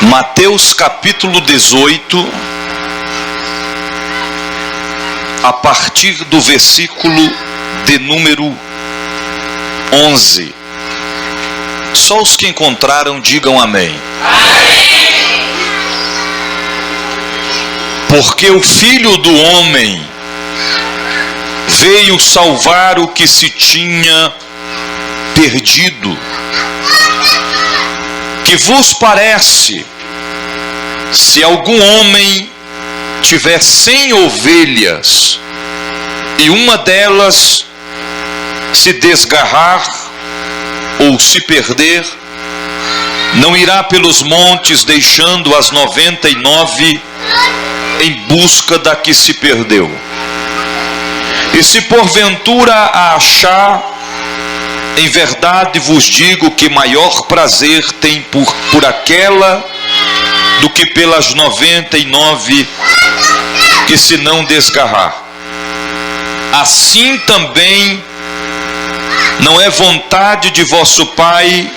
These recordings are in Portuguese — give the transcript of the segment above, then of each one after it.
Mateus capítulo 18, a partir do versículo de número 11. Só os que encontraram digam amém. Amém. Porque o Filho do Homem veio salvar o que se tinha perdido. Que vos parece, se algum homem tiver 100 ovelhas e uma delas se desgarrar ou se perder, não irá pelos montes deixando as 99 em busca da que se perdeu? E se porventura a achar, em verdade vos digo que maior prazer tem por aquela do que pelas 99 que se não desgarrar. Assim também não é vontade de vosso Pai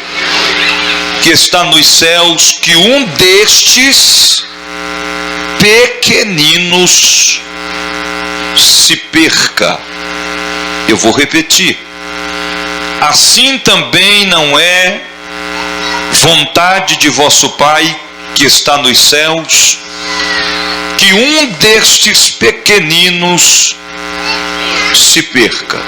que está nos céus que um destes pequeninos se perca. Eu vou repetir. Assim também não é vontade de vosso Pai que está nos céus que um destes pequeninos se perca.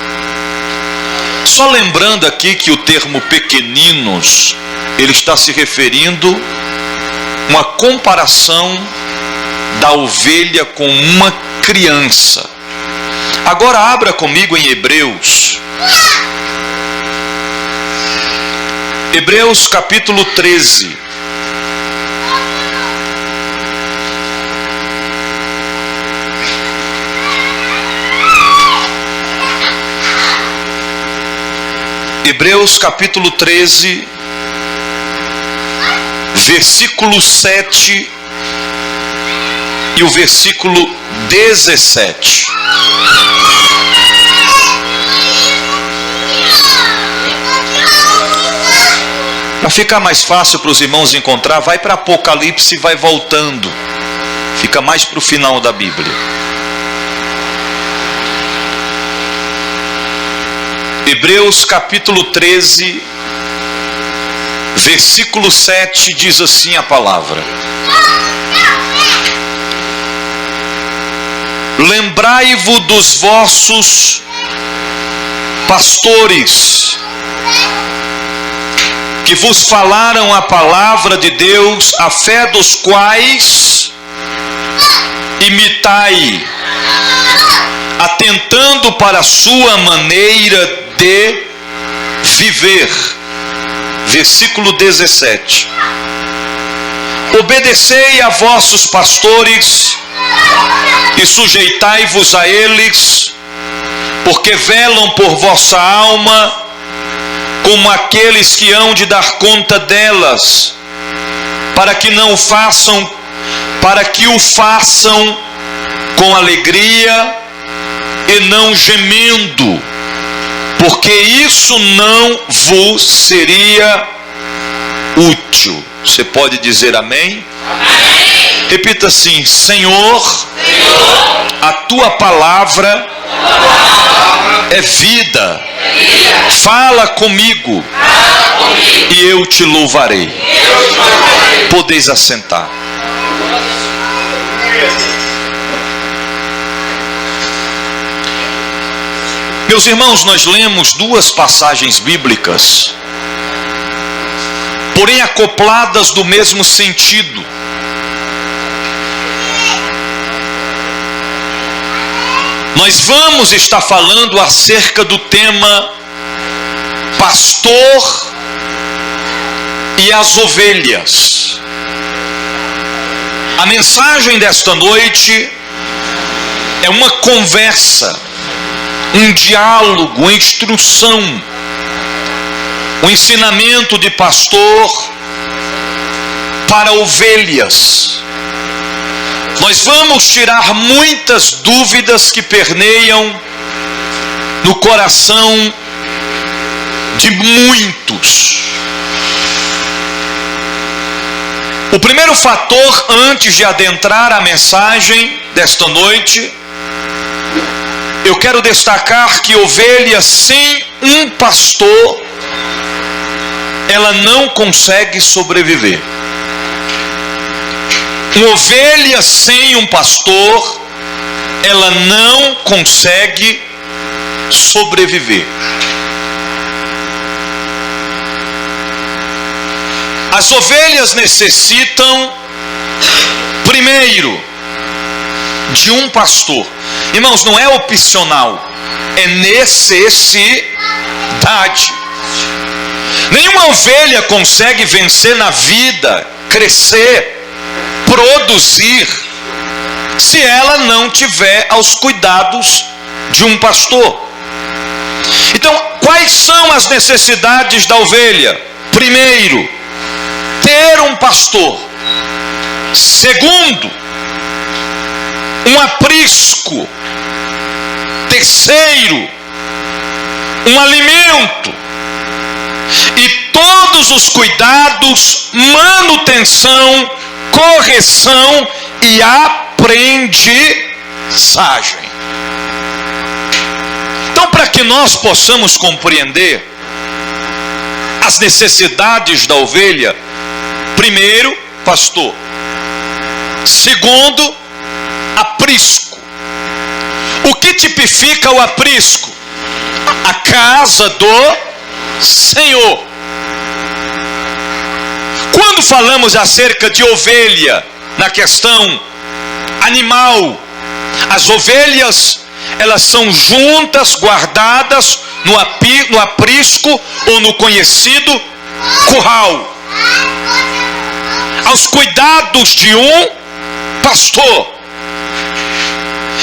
Só lembrando aqui que o termo pequeninos, ele está se referindo a uma comparação da ovelha com uma criança. Agora abra comigo em Hebreus. Hebreus capítulo 13. Hebreus capítulo 13, versículo 7 e o versículo 17. Para ficar mais fácil para os irmãos encontrar, vai para Apocalipse e vai voltando. Fica mais para o final da Bíblia. Hebreus capítulo 13, versículo 7, diz assim a palavra: Lembrai-vos dos vossos pastores, que vos falaram a palavra de Deus, a fé dos quais imitai, atentando para a sua maneira de viver. Versículo 17: Obedecei a vossos pastores e sujeitai-vos a eles, porque velam por vossa alma, como aqueles que hão de dar conta delas, para que o façam com alegria e não gemendo, porque isso não vos seria útil. Você pode dizer amém? Amém. Repita assim: Senhor, a tua palavra é vida. Fala comigo e eu te louvarei. Podeis assentar. Meus irmãos, nós lemos duas passagens bíblicas, porém acopladas do mesmo sentido. Nós vamos estar falando acerca do tema pastor e as ovelhas. A mensagem desta noite é uma conversa, um diálogo, uma instrução, um ensinamento de pastor para ovelhas. Nós vamos tirar muitas dúvidas que perneiam no coração de muitos. O primeiro fator, antes de adentrar a mensagem desta noite, eu quero destacar que ovelha sem um pastor, ela não consegue sobreviver. Uma ovelha sem um pastor, ela não consegue sobreviver. As ovelhas necessitam, primeiro, de um pastor. Irmãos, não é opcional, é necessidade. Nenhuma ovelha consegue vencer na vida, crescer, produzir, se ela não tiver aos cuidados de um pastor. Então, quais são as necessidades da ovelha? Primeiro, ter um pastor. Segundo, um aprisco. Terceiro, um alimento. E todos os cuidados, manutenção, correção e aprendizagem. Então, para que nós possamos compreender as necessidades da ovelha, primeiro, pastor. Segundo, aprisco. O que tipifica o aprisco? A casa do Senhor. Quando falamos acerca de ovelha, na questão animal, as ovelhas, elas são juntas, guardadas no aprisco ou no conhecido curral, aos cuidados de um pastor.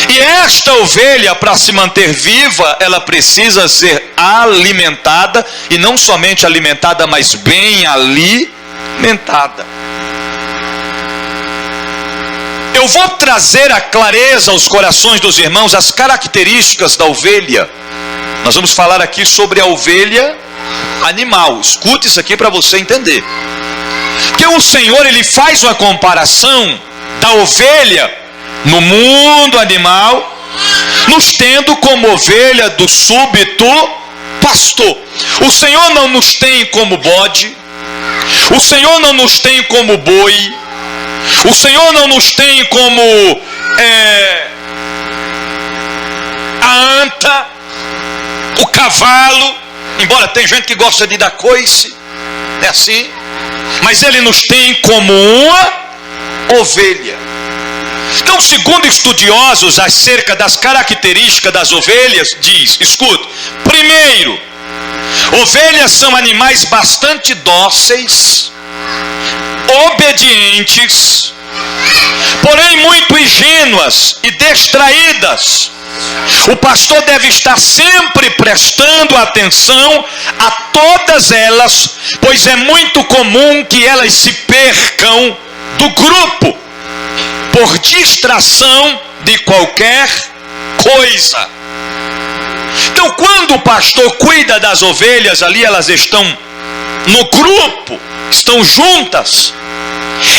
E esta ovelha, para se manter viva, ela precisa ser alimentada, e não somente alimentada, mas bem alimentada. Eu vou trazer a clareza aos corações dos irmãos as características da ovelha. Nós vamos falar aqui sobre a ovelha animal. Escute isso aqui para você entender. Porque o Senhor, ele faz uma comparação da ovelha no mundo animal, nos tendo como ovelha do súbito pastor. O Senhor não nos tem como bode, o Senhor não nos tem como boi, o Senhor não nos tem como a anta, o cavalo, embora tem gente que gosta de dar coice, é assim, mas Ele nos tem como uma ovelha. Então, segundo estudiosos acerca das características das ovelhas, diz, escute, primeiro, ovelhas são animais bastante dóceis, obedientes, porém muito ingênuas e distraídas. O pastor deve estar sempre prestando atenção a todas elas, pois é muito comum que elas se percam do grupo por distração de qualquer coisa. Então, quando o pastor cuida das ovelhas ali, elas estão no grupo, estão juntas,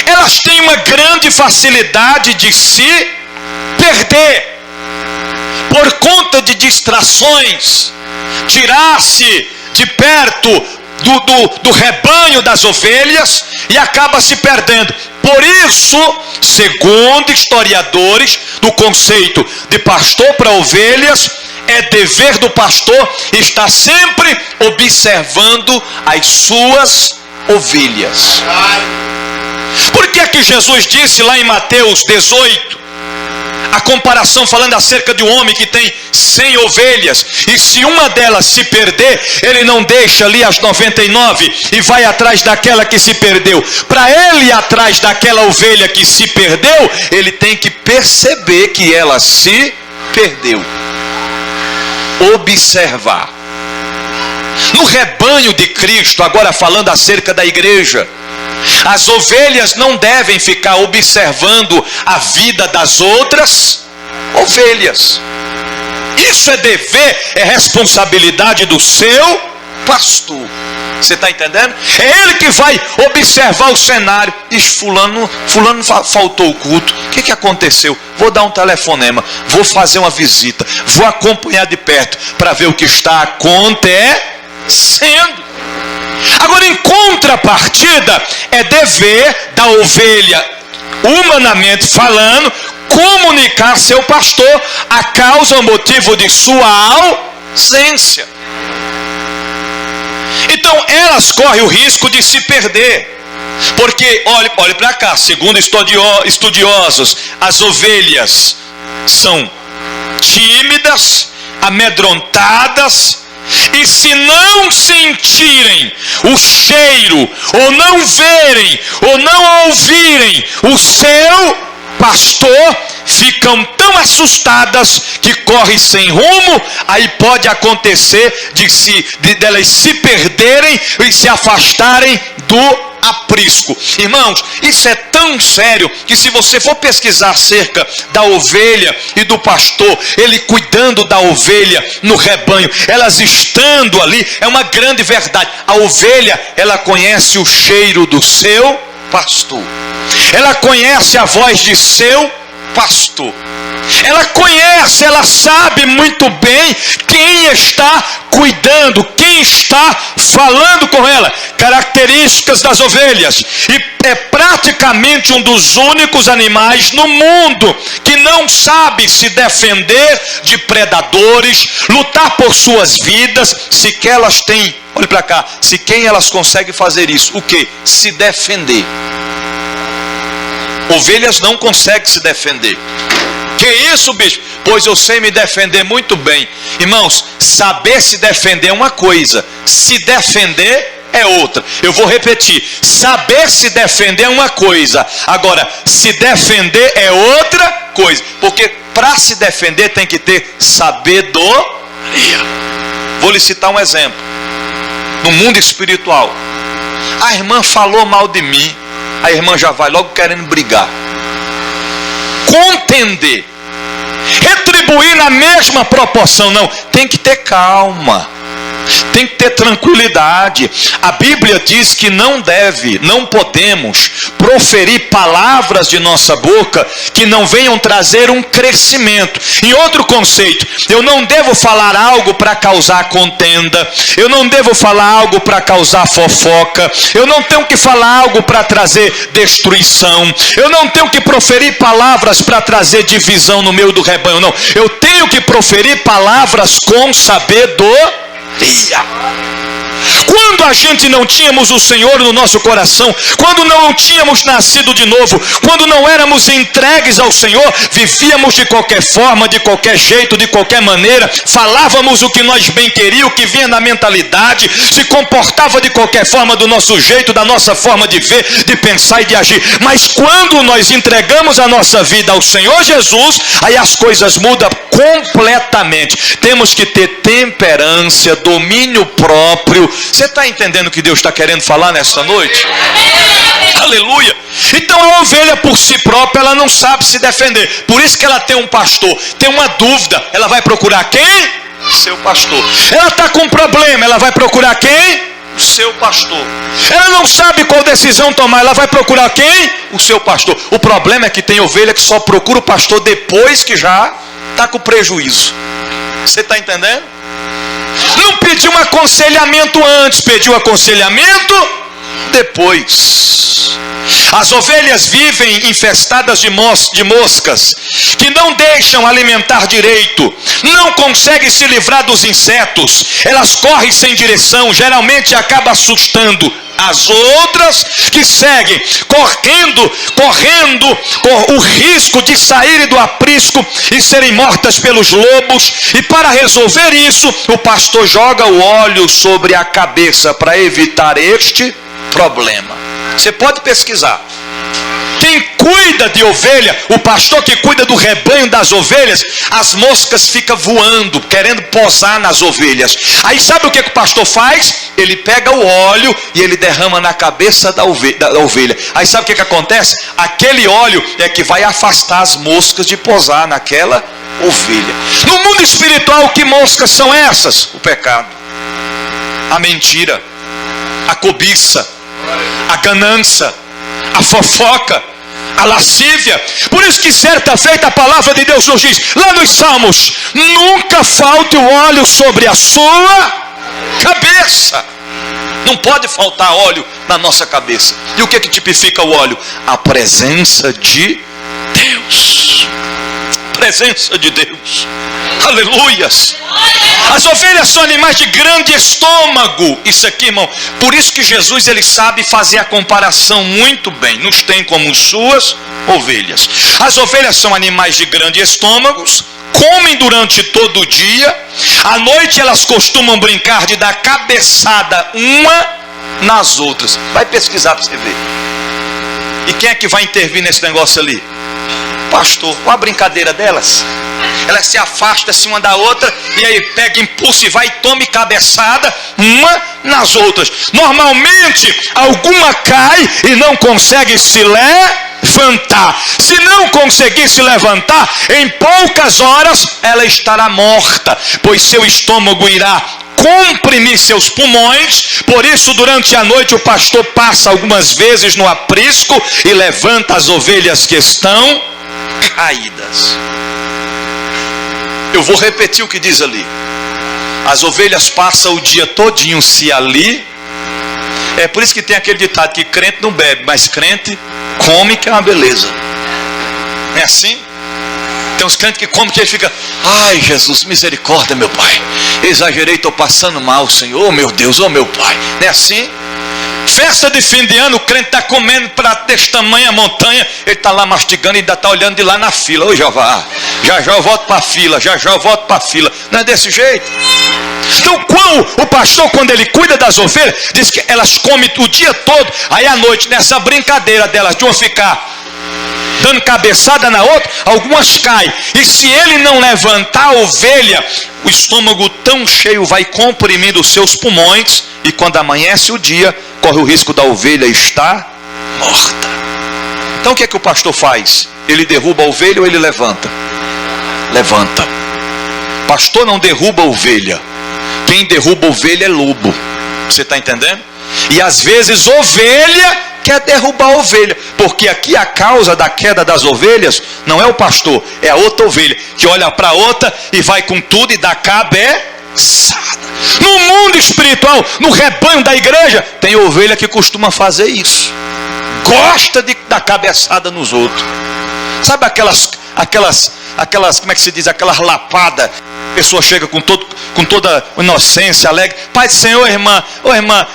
elas têm uma grande facilidade de se perder por conta de distrações, tirar-se de perto do rebanho das ovelhas e acaba se perdendo. Por isso, segundo historiadores, do conceito de pastor para ovelhas, é dever do pastor estar sempre observando as suas ovelhas. Por que é que Jesus disse lá em Mateus 18, a comparação falando acerca de um homem que tem 100 ovelhas, e se uma delas se perder, ele não deixa ali as 99 e vai atrás daquela que se perdeu? Para ele ir atrás daquela ovelha que se perdeu, ele tem que perceber que ela se perdeu. Observar. No rebanho de Cristo, agora falando acerca da igreja, as ovelhas não devem ficar observando a vida das outras ovelhas. Isso é dever, é responsabilidade do seu pastor. Você está entendendo? É ele que vai observar o cenário. Diz, fulano faltou o culto. O que aconteceu? Vou dar um telefonema, vou fazer uma visita, vou acompanhar de perto para ver o que está acontecendo. Agora, em contrapartida, é dever da ovelha, humanamente falando, comunicar seu pastor a causa ou motivo de sua ausência. Então elas correm o risco de se perder, porque olhe para cá, segundo estudiosos, as ovelhas são tímidas, amedrontadas, e se não sentirem o cheiro, ou não verem, ou não ouvirem o seu pastor, ficam tão assustadas que correm sem rumo. Aí pode acontecer delas se perderem e se afastarem do aprisco. Irmãos, isso é tão sério que se você for pesquisar acerca da ovelha e do pastor, ele cuidando da ovelha no rebanho, elas estando ali, é uma grande verdade. A ovelha, ela conhece o cheiro do seu pastor, ela conhece a voz de seu pastor, ela conhece, ela sabe muito bem quem está cuidando, quem está falando com ela. Características das ovelhas, e é praticamente um dos únicos animais no mundo que não sabe se defender de predadores, lutar por suas vidas, sequer elas têm, olhe para cá, se quem elas conseguem fazer isso, o que? Se defender. Ovelhas não conseguem se defender. Que isso, bispo? Pois eu sei me defender muito bem. Irmãos, saber se defender é uma coisa, se defender é outra. Eu vou repetir: saber se defender é uma coisa, agora se defender é outra coisa. Porque para se defender tem que ter sabedoria. Vou lhe citar um exemplo. No mundo espiritual, a irmã falou mal de mim, a irmã já vai logo querendo brigar, contender, retribuir na mesma proporção. Não, tem que ter calma, tem que ter tranquilidade. A Bíblia diz que não podemos proferir palavras de nossa boca que não venham trazer um crescimento. Em outro conceito, eu não devo falar algo para causar contenda, eu não devo falar algo para causar fofoca, eu não tenho que falar algo para trazer destruição, eu não tenho que proferir palavras para trazer divisão no meio do rebanho, não. Eu tenho que proferir palavras com sabedoria. Quando a gente não tínhamos o Senhor no nosso coração, quando não tínhamos nascido de novo, quando não éramos entregues ao Senhor, vivíamos de qualquer forma, de qualquer jeito, de qualquer maneira, falávamos o que nós bem queríamos, o que vinha na mentalidade, se comportava de qualquer forma, do nosso jeito, da nossa forma de ver, de pensar e de agir. Mas quando nós entregamos a nossa vida ao Senhor Jesus, aí as coisas mudam completamente. Temos que ter temperança, domínio próprio. Você está entendendo o que Deus está querendo falar nessa noite? Aleluia! Então a ovelha por si própria, ela não sabe se defender. Por isso que ela tem um pastor. Tem uma dúvida, ela vai procurar quem? Seu pastor. Ela está com um problema, ela vai procurar quem? O seu pastor. Ela não sabe qual decisão tomar, ela vai procurar quem? O seu pastor. O problema é que tem ovelha que só procura o pastor depois que já está com prejuízo. Você está entendendo? Não pediu um aconselhamento antes, pediu aconselhamento depois. As ovelhas vivem infestadas de moscas, que não deixam alimentar direito, não conseguem se livrar dos insetos, elas correm sem direção, geralmente acaba assustando as outras que seguem, correndo o risco de saírem do aprisco e serem mortas pelos lobos. E para resolver isso, o pastor joga o óleo sobre a cabeça para evitar este problema. Você pode pesquisar. Quem cuida de ovelha, o pastor que cuida do rebanho das ovelhas, as moscas ficam voando, querendo posar nas ovelhas. Aí sabe o que o pastor faz? Ele pega o óleo e ele derrama na cabeça da ovelha. Aí sabe o que acontece? Aquele óleo é que vai afastar as moscas de posar naquela ovelha. No mundo espiritual, que moscas são essas? O pecado, a mentira, a cobiça, a ganância, a fofoca, a lascívia. Por isso que certa feita a palavra de Deus nos diz, lá nos Salmos, nunca falte o óleo sobre a sua cabeça. Não pode faltar óleo na nossa cabeça. E o que tipifica o óleo? A presença de Deus. Presença de Deus. Aleluias. As ovelhas são animais de grande estômago. Isso aqui, irmão. Por isso que Jesus, ele sabe fazer a comparação muito bem. Nos tem como suas ovelhas. As ovelhas são animais de grandes estômagos. Comem durante todo o dia. À noite elas costumam brincar de dar cabeçada uma nas outras. Vai pesquisar para você ver. E quem é que vai intervir nesse negócio ali? Pastor. Qual a brincadeira delas? Elas se afastam assim uma da outra, e aí pega impulso e vai e tome cabeçada uma nas outras. Normalmente alguma cai e não consegue se levantar. Se não conseguir se levantar, em poucas horas ela estará morta, pois seu estômago irá comprimir seus pulmões. Por isso durante a noite o pastor passa algumas vezes no aprisco e levanta as ovelhas que estão caídas. Eu vou repetir o que diz ali. As ovelhas passam o dia todinho se ali. É por isso que tem aquele ditado que crente não bebe, mas crente come, que é uma beleza. Não é assim? Tem uns crentes que comem que ele fica, ai Jesus, misericórdia meu Pai, exagerei, estou passando mal, Senhor, oh meu Deus, oh meu Pai. Não é assim? Festa de fim de ano, o crente está comendo para desse tamanho a montanha, ele está lá mastigando e ainda está olhando de lá na fila. Ô Jeová, já eu volto para a fila, já eu volto para a fila. Não é desse jeito? Então o pastor, quando ele cuida das ovelhas, diz que elas comem o dia todo. Aí à noite, nessa brincadeira delas de uma ficar dando cabeçada na outra, algumas caem. E se ele não levantar a ovelha, o estômago tão cheio vai comprimindo os seus pulmões, e quando amanhece o dia, corre o risco da ovelha estar morta. Então o que é que o pastor faz? Ele derruba a ovelha ou ele levanta? Levanta. Pastor não derruba a ovelha. Quem derruba a ovelha é lobo. Você está entendendo? E às vezes ovelha quer derrubar a ovelha, porque aqui a causa da queda das ovelhas não é o pastor, é a outra ovelha que olha para a outra e vai com tudo e dá cabeçada. No mundo espiritual, no rebanho da igreja, tem ovelha que costuma fazer isso, gosta de dar cabeçada nos outros. Sabe aquelas como é que se diz, aquelas lapadas? A pessoa chega com toda inocência, alegre. Pai do Senhor, irmã,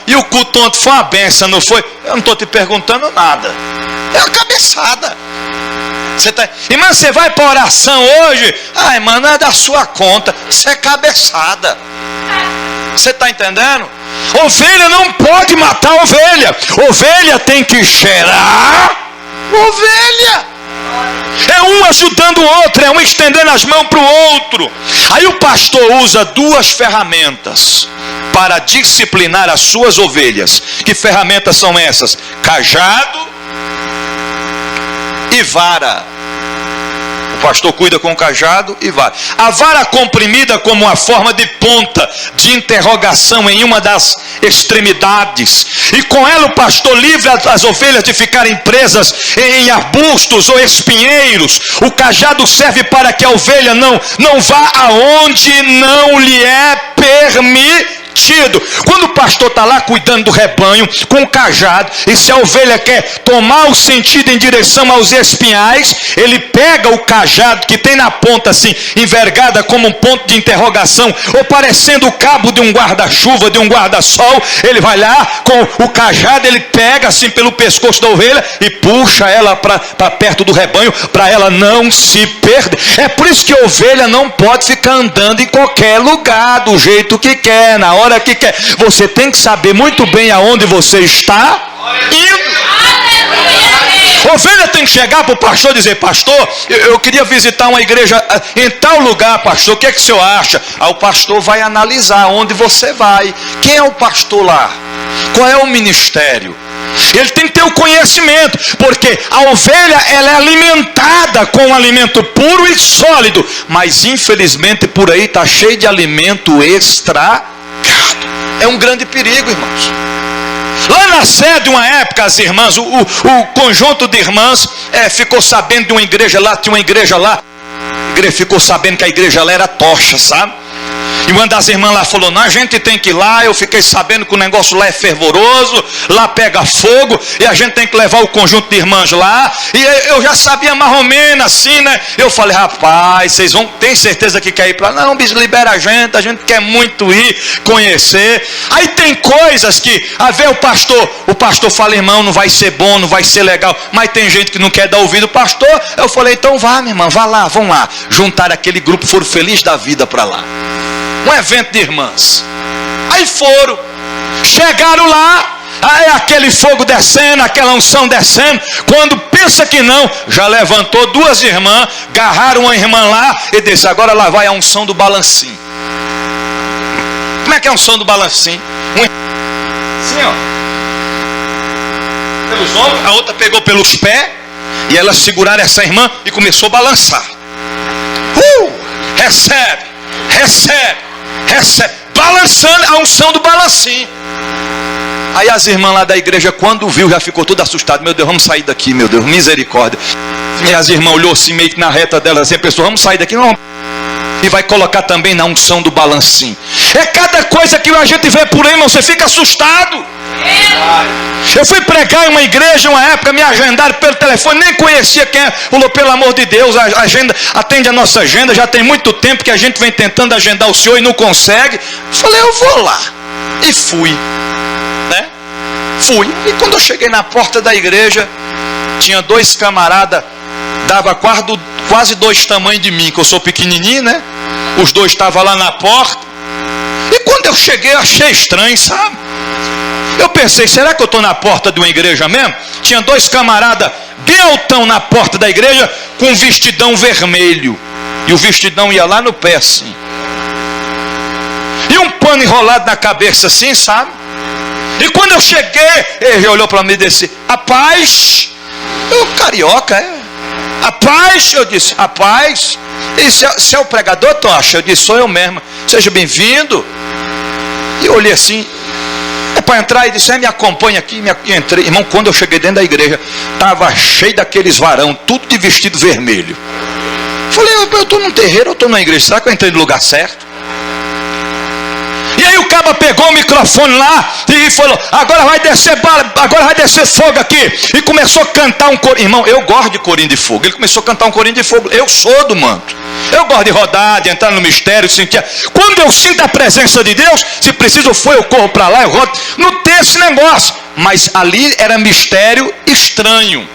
e o culto ontem foi uma benção, não foi? Eu não estou te perguntando nada. É uma cabeçada. Irmã, você vai para oração hoje? Ah, irmã, não é da sua conta. Isso é cabeçada. Você está entendendo? Ovelha não pode matar ovelha. Ovelha tem que cheirar ovelha. É um ajudando o outro, é um estendendo as mãos para o outro. Aí o pastor usa duas ferramentas para disciplinar as suas ovelhas. Que ferramentas são essas? Cajado e vara. O pastor cuida com cajado e vara. A vara comprimida como uma forma de ponta de interrogação em uma das extremidades. E com ela o pastor livra as ovelhas de ficarem presas em arbustos ou espinheiros. O cajado serve para que a ovelha não vá aonde não lhe é permitido. Quando o pastor está lá cuidando do rebanho com o cajado, e se a ovelha quer tomar o sentido em direção aos espinhais, ele pega o cajado que tem na ponta assim, envergada como um ponto de interrogação, ou parecendo o cabo de um guarda-chuva, de um guarda-sol. Ele vai lá com o cajado, ele pega assim pelo pescoço da ovelha e puxa ela para perto do rebanho, para ela não se perder. É por isso que a ovelha não pode ficar andando em qualquer lugar, do jeito que quer, na hora que quer. Você tem que saber muito bem aonde você está indo. A ovelha tem que chegar para o pastor e dizer: pastor, eu queria visitar uma igreja em tal lugar, pastor, o que é que o senhor acha? Aí o pastor vai analisar onde você vai. Quem é o pastor lá? Qual é o ministério? Ele tem que ter o conhecimento, porque a ovelha ela é alimentada com um alimento puro e sólido, mas infelizmente por aí está cheio de alimento estragado. É um grande perigo, irmãos. Lá na sede, uma época, as irmãs, o conjunto de irmãs ficou sabendo de uma igreja lá, tinha uma igreja lá, ficou sabendo que a igreja lá era tocha, sabe? E uma das irmãs lá falou, não, a gente tem que ir lá. Eu fiquei sabendo que o negócio lá é fervoroso, lá pega fogo, e a gente tem que levar o conjunto de irmãs lá. E eu já sabia mais ou menos assim, né? Eu falei, rapaz, vocês vão, tem certeza que quer ir para lá? Não, bicho, libera a gente quer muito ir, conhecer. Aí tem coisas que, a ver o pastor fala, irmão, não vai ser bom, não vai ser legal, mas tem gente que não quer dar ouvido ao pastor. Eu falei, então vá, minha irmã, vá lá, vão lá. Juntaram aquele grupo, foram felizes da vida para lá. Um evento de irmãs. Aí foram, chegaram lá, aí aquele fogo descendo, aquela unção descendo. Quando pensa que não, já levantou duas irmãs, agarraram uma irmã lá e disse, agora lá vai a unção do balancinho. Como é que é a unção do balancinho? Assim, ó, pelos ombros, a outra pegou pelos pés, e elas seguraram essa irmã e começou a balançar. Recebe, balançando a unção do balancinho. Aí as irmãs lá da igreja, quando viu, já ficou tudo assustado. Meu Deus, vamos sair daqui, meu Deus, misericórdia. E as irmãs olhou assim, meio que na reta delas, assim, a pessoa, vamos sair daqui, não. E vai colocar também na unção do balancinho. É cada coisa que a gente vê por aí, irmão, você fica assustado. Eu fui pregar em uma igreja uma época, me agendaram pelo telefone, nem conhecia quem é. Falou, pelo amor de Deus, a agenda, atende a nossa agenda, já tem muito tempo que a gente vem tentando agendar o senhor e não consegue. Falei, eu vou lá. E fui, né? Fui. E quando eu cheguei na porta da igreja, tinha dois camaradas, dava quase dois tamanhos de mim, que eu sou pequenininho, né? Os dois estavam lá na porta. E quando eu cheguei, eu achei estranho, sabe? Eu pensei, será que eu estou na porta de uma igreja mesmo? Tinha dois camaradas bem altão na porta da igreja, com um vestidão vermelho. E o vestidão ia lá no pé assim. E um pano enrolado na cabeça assim, sabe? E quando eu cheguei, ele olhou para mim e disse, rapaz, eu carioca, é? Rapaz, eu disse, rapaz, você é o pregador, Tocha? Eu disse, sou eu mesmo, seja bem-vindo. E eu olhei assim, para entrar e disse, me acompanha aqui, e entrei. Irmão, quando eu cheguei dentro da igreja, estava cheio daqueles varão, tudo de vestido vermelho. Falei, eu estou num terreiro, eu estou numa igreja, será que eu entrei no lugar certo? E aí o caba pegou o microfone lá e falou, agora vai descer fogo aqui. E começou a cantar um corinho. Irmão, eu gosto de corinho de fogo. Ele começou a cantar um corinho de fogo. Eu sou do manto. Eu gosto de rodar, de entrar no mistério, de sentir. Quando eu sinto a presença de Deus, se preciso for, eu corro para lá, eu rodo. Não tem esse negócio. Mas ali era mistério estranho.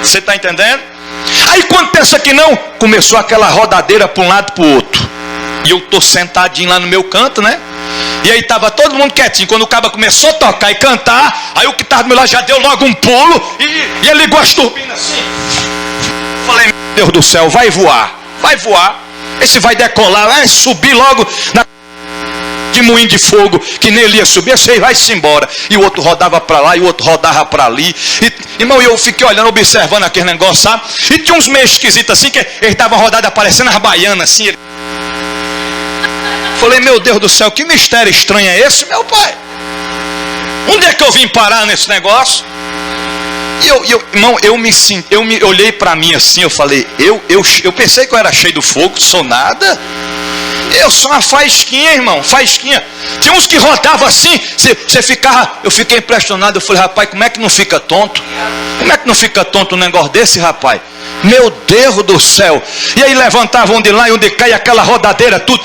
Você está entendendo? Aí quando pensa que não, começou aquela rodadeira para um lado e para o outro. E eu estou sentadinho lá no meu canto, né? E aí estava todo mundo quietinho. Quando o cara começou a tocar e cantar, aí o que estava do meu lado já deu logo um pulo e ele ligou as turbinas assim. Falei, meu Deus do céu, vai voar. Esse vai decolar, vai subir logo de moinho de fogo, que nem ele ia subir, esse aí vai-se embora. E o outro rodava para lá, e o outro rodava para ali. Irmão, eu fiquei olhando, observando aquele negócio, sabe? E tinha uns meio esquisitos assim, que ele estava rodado aparecendo as baianas assim. Falei, meu Deus do céu, que mistério estranho é esse, meu pai? Onde é que eu vim parar nesse negócio? E irmão, eu me olhei para mim assim, eu falei, eu pensei que eu era cheio do fogo, sou nada. Eu sou uma faísquinha, irmão, faísquinha. Tinha uns que rodavam assim, eu fiquei impressionado, eu falei, rapaz, como é que não fica tonto? Como é que não fica tonto um negócio desse, rapaz? Meu Deus do céu. E aí levantavam de lá e onde cai aquela rodadeira, tudo.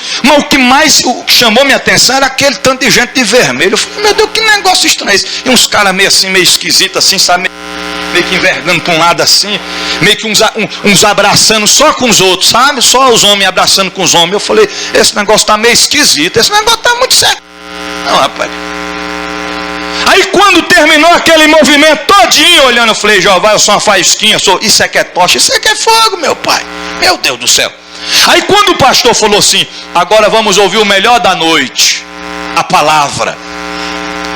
Mas o que chamou minha atenção era aquele tanto de gente de vermelho. Eu falei, meu Deus, que negócio estranho esse. E uns caras meio assim, meio esquisitos assim, sabe? Meio que envergando para um lado assim, meio que uns abraçando só com os outros, sabe? Só os homens abraçando com os homens. Eu falei, esse negócio está meio esquisito, esse negócio está muito certo. Não, rapaz. Aí quando terminou aquele movimento todinho, olhando, eu falei, Jeová, eu sou uma faísquinha, isso é que é tocha, isso é que é fogo, meu pai. Meu Deus do céu. Aí quando o pastor falou assim, agora vamos ouvir o melhor da noite, a palavra.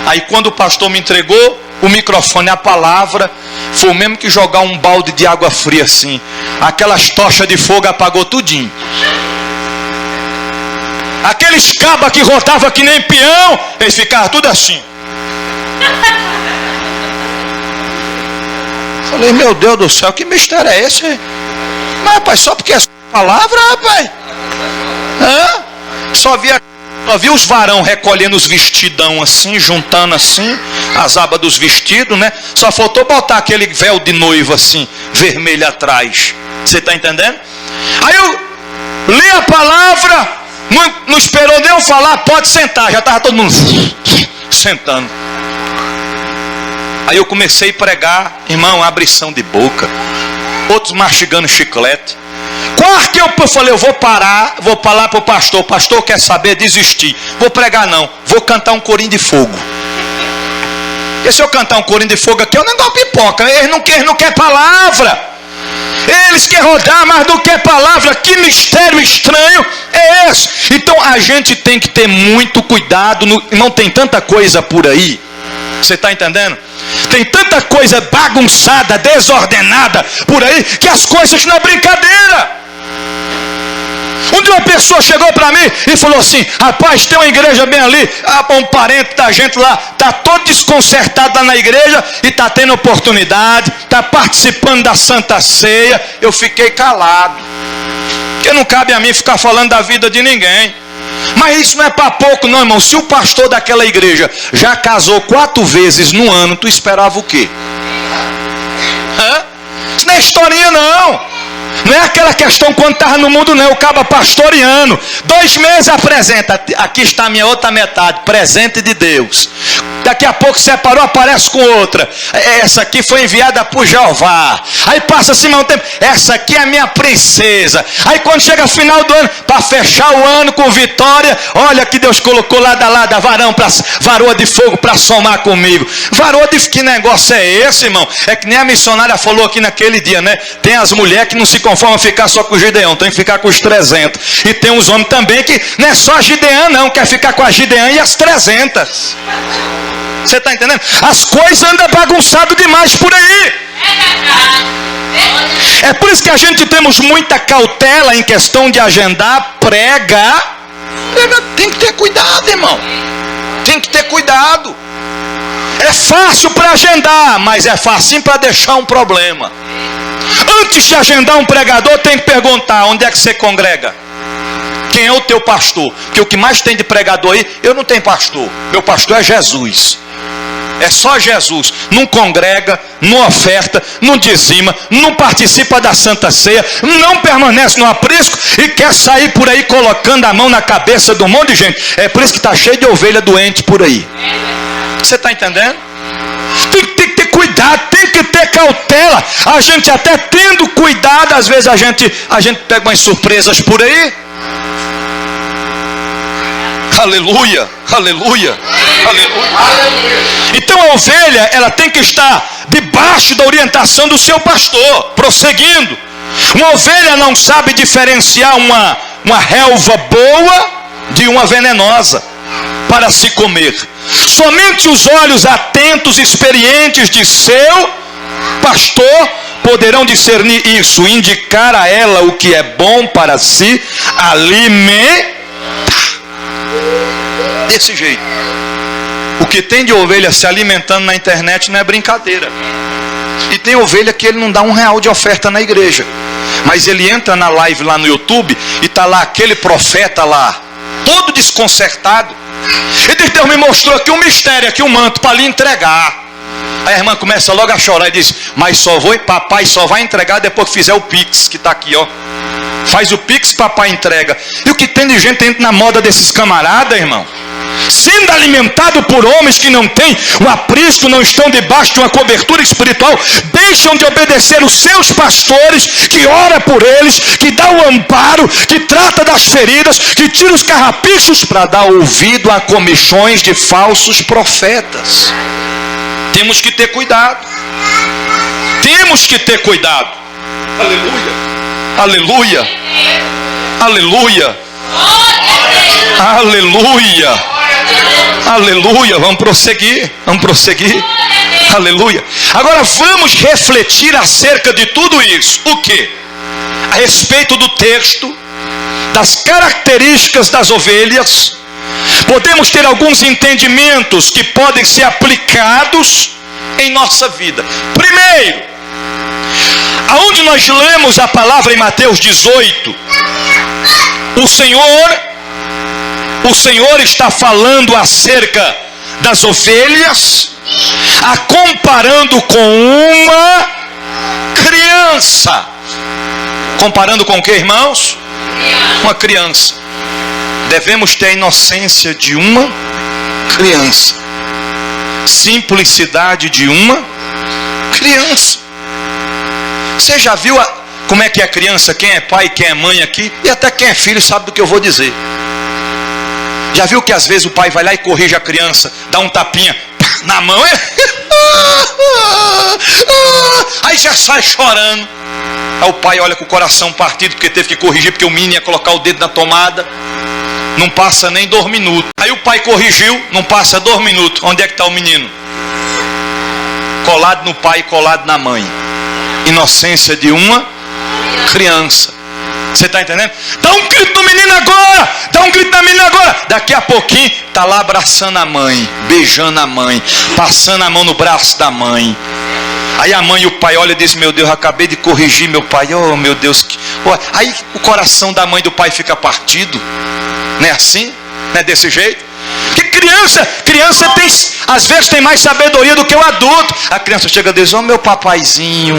Aí quando o pastor me entregou o microfone, a palavra, foi o mesmo que jogar um balde de água fria assim. Aquelas tochas de fogo apagou tudinho. Aqueles cabas que rodavam que nem peão, eles ficavam tudo assim. Falei, meu Deus do céu, que mistério é esse? Mas, rapaz, só porque é palavra, rapaz. Só vi os varão recolhendo os vestidão assim, juntando assim, as abas dos vestidos, né? Só faltou botar aquele véu de noiva assim, vermelho atrás. Você está entendendo? Aí eu li a palavra, não esperou nem eu falar, pode sentar. Já estava todo mundo sentando. Aí eu comecei a pregar, irmão, abrição de boca. Outros mastigando chiclete. Quase que eu falei, eu vou parar, vou falar para o pastor. O pastor quer saber, desistir. Vou pregar não, vou cantar um corinho de fogo. E se eu cantar um corinho de fogo aqui, é um negócio pipoca. Eles não querem palavra. Eles querem rodar mais do que palavra. Que mistério estranho é esse? Então a gente tem que ter muito cuidado. Não tem tanta coisa por aí. Você está entendendo? Tem tanta coisa bagunçada, desordenada por aí, que as coisas não é brincadeira. Um dia uma pessoa chegou para mim e falou assim, rapaz, tem uma igreja bem ali, um parente da gente lá, está todo desconcertado lá na igreja e está tendo oportunidade, está participando da Santa Ceia. Eu fiquei calado, porque não cabe a mim ficar falando da vida de ninguém. Mas isso não é para pouco não, irmão. Se o pastor daquela igreja já casou 4 vezes no ano, tu esperava o quê? Isso não é historinha não. Não é aquela questão quando estava no mundo não. O caba pastoreando 2 meses apresenta, aqui está a minha outra metade, presente de Deus. Daqui a pouco separou, aparece com outra. Essa aqui foi enviada por Jeová. Aí passa assim mais um tempo, essa aqui é a minha princesa. Aí quando chega final do ano, para fechar o ano com vitória, olha que Deus colocou lá da varão, varoa de fogo para somar comigo. Varoa de que negócio é esse, irmão? É que nem a missionária falou aqui naquele dia, né? Tem as mulheres que não se conformam a ficar só com o Gideão, tem que ficar com os 300. E tem uns homens também que não é só a Gideão não, quer ficar com a Gideão e as 300. Você está entendendo? As coisas andam bagunçadas demais por aí. É por isso que a gente temos muita cautela em questão de agendar, pregar. Tem que ter cuidado, irmão. Tem que ter cuidado. É fácil para agendar, mas é facinho para deixar um problema. Antes de agendar um pregador, tem que perguntar, onde é que você congrega? Quem é o teu pastor? Porque o que mais tem de pregador aí, eu não tenho pastor. Meu pastor é Jesus. É só Jesus. Não congrega, não oferta, não dizima, não participa da Santa Ceia, não permanece no aprisco e quer sair por aí colocando a mão na cabeça de um monte de gente. É por isso que está cheio de ovelha doente por aí. Você está entendendo? Tem que ter cuidado, tem que ter cautela. A gente até tendo cuidado, às vezes a gente pega umas surpresas por aí. Aleluia, aleluia, aleluia. Então a ovelha, ela tem que estar debaixo da orientação do seu pastor, prosseguindo. Uma ovelha não sabe diferenciar uma relva boa de uma venenosa para se comer. Somente os olhos atentos e experientes de seu pastor poderão discernir isso, indicar a ela o que é bom para se alimentar. Desse jeito. O que tem de ovelha se alimentando na internet não é brincadeira. E tem ovelha que ele não dá R$1 de oferta na igreja, mas ele entra na live lá no YouTube e está lá aquele profeta lá, todo desconcertado. E Deus me mostrou aqui um mistério, aqui um manto para lhe entregar. Aí a irmã começa logo a chorar e diz, mas papai só vai entregar depois que fizer o Pix, que está aqui, ó. Faz o Pix, papai entrega. E o que tem de gente entra na moda desses camaradas, irmão? Sendo alimentado por homens que não têm o aprisco, não estão debaixo de uma cobertura espiritual, deixam de obedecer os seus pastores, que ora por eles, que dá o amparo, que trata das feridas, que tira os carrapichos para dar ouvido a comichões de falsos profetas. Temos que ter cuidado. Temos que ter cuidado. Aleluia. Aleluia, aleluia, aleluia, aleluia. Vamos prosseguir, aleluia. Agora vamos refletir acerca de tudo isso. O que? A respeito do texto, das características das ovelhas. Podemos ter alguns entendimentos que podem ser aplicados em nossa vida. Primeiro, nós lemos a palavra em Mateus 18, o Senhor está falando acerca das ovelhas, a comparando com uma criança. Comparando com o que, irmãos? Uma criança. Devemos ter a inocência de uma criança, simplicidade de uma criança. Você já viu como é que é a criança? Quem é pai, quem é mãe aqui, e até quem é filho sabe do que eu vou dizer. Já viu que às vezes o pai vai lá e corrige a criança, dá um tapinha na mão, aí já sai chorando. Aí o pai olha com o coração partido porque teve que corrigir, porque o menino ia colocar o dedo na tomada. Não passa nem 2 minutos. Aí o pai corrigiu, não passa 2 minutos. Onde é que está o menino? Colado no pai, colado na mãe. Inocência de uma criança. Você está entendendo? Dá um grito no menino agora! Dá um grito na menina agora! Daqui a pouquinho está lá abraçando a mãe, beijando a mãe, passando a mão no braço da mãe. Aí a mãe e o pai olham e dizem: meu Deus, eu acabei de corrigir meu pai. Oh meu Deus. Aí o coração da mãe e do pai fica partido. Não é assim? Não é desse jeito? Que criança tem, às vezes tem mais sabedoria do que o adulto. A criança chega e diz: oh meu papaizinho,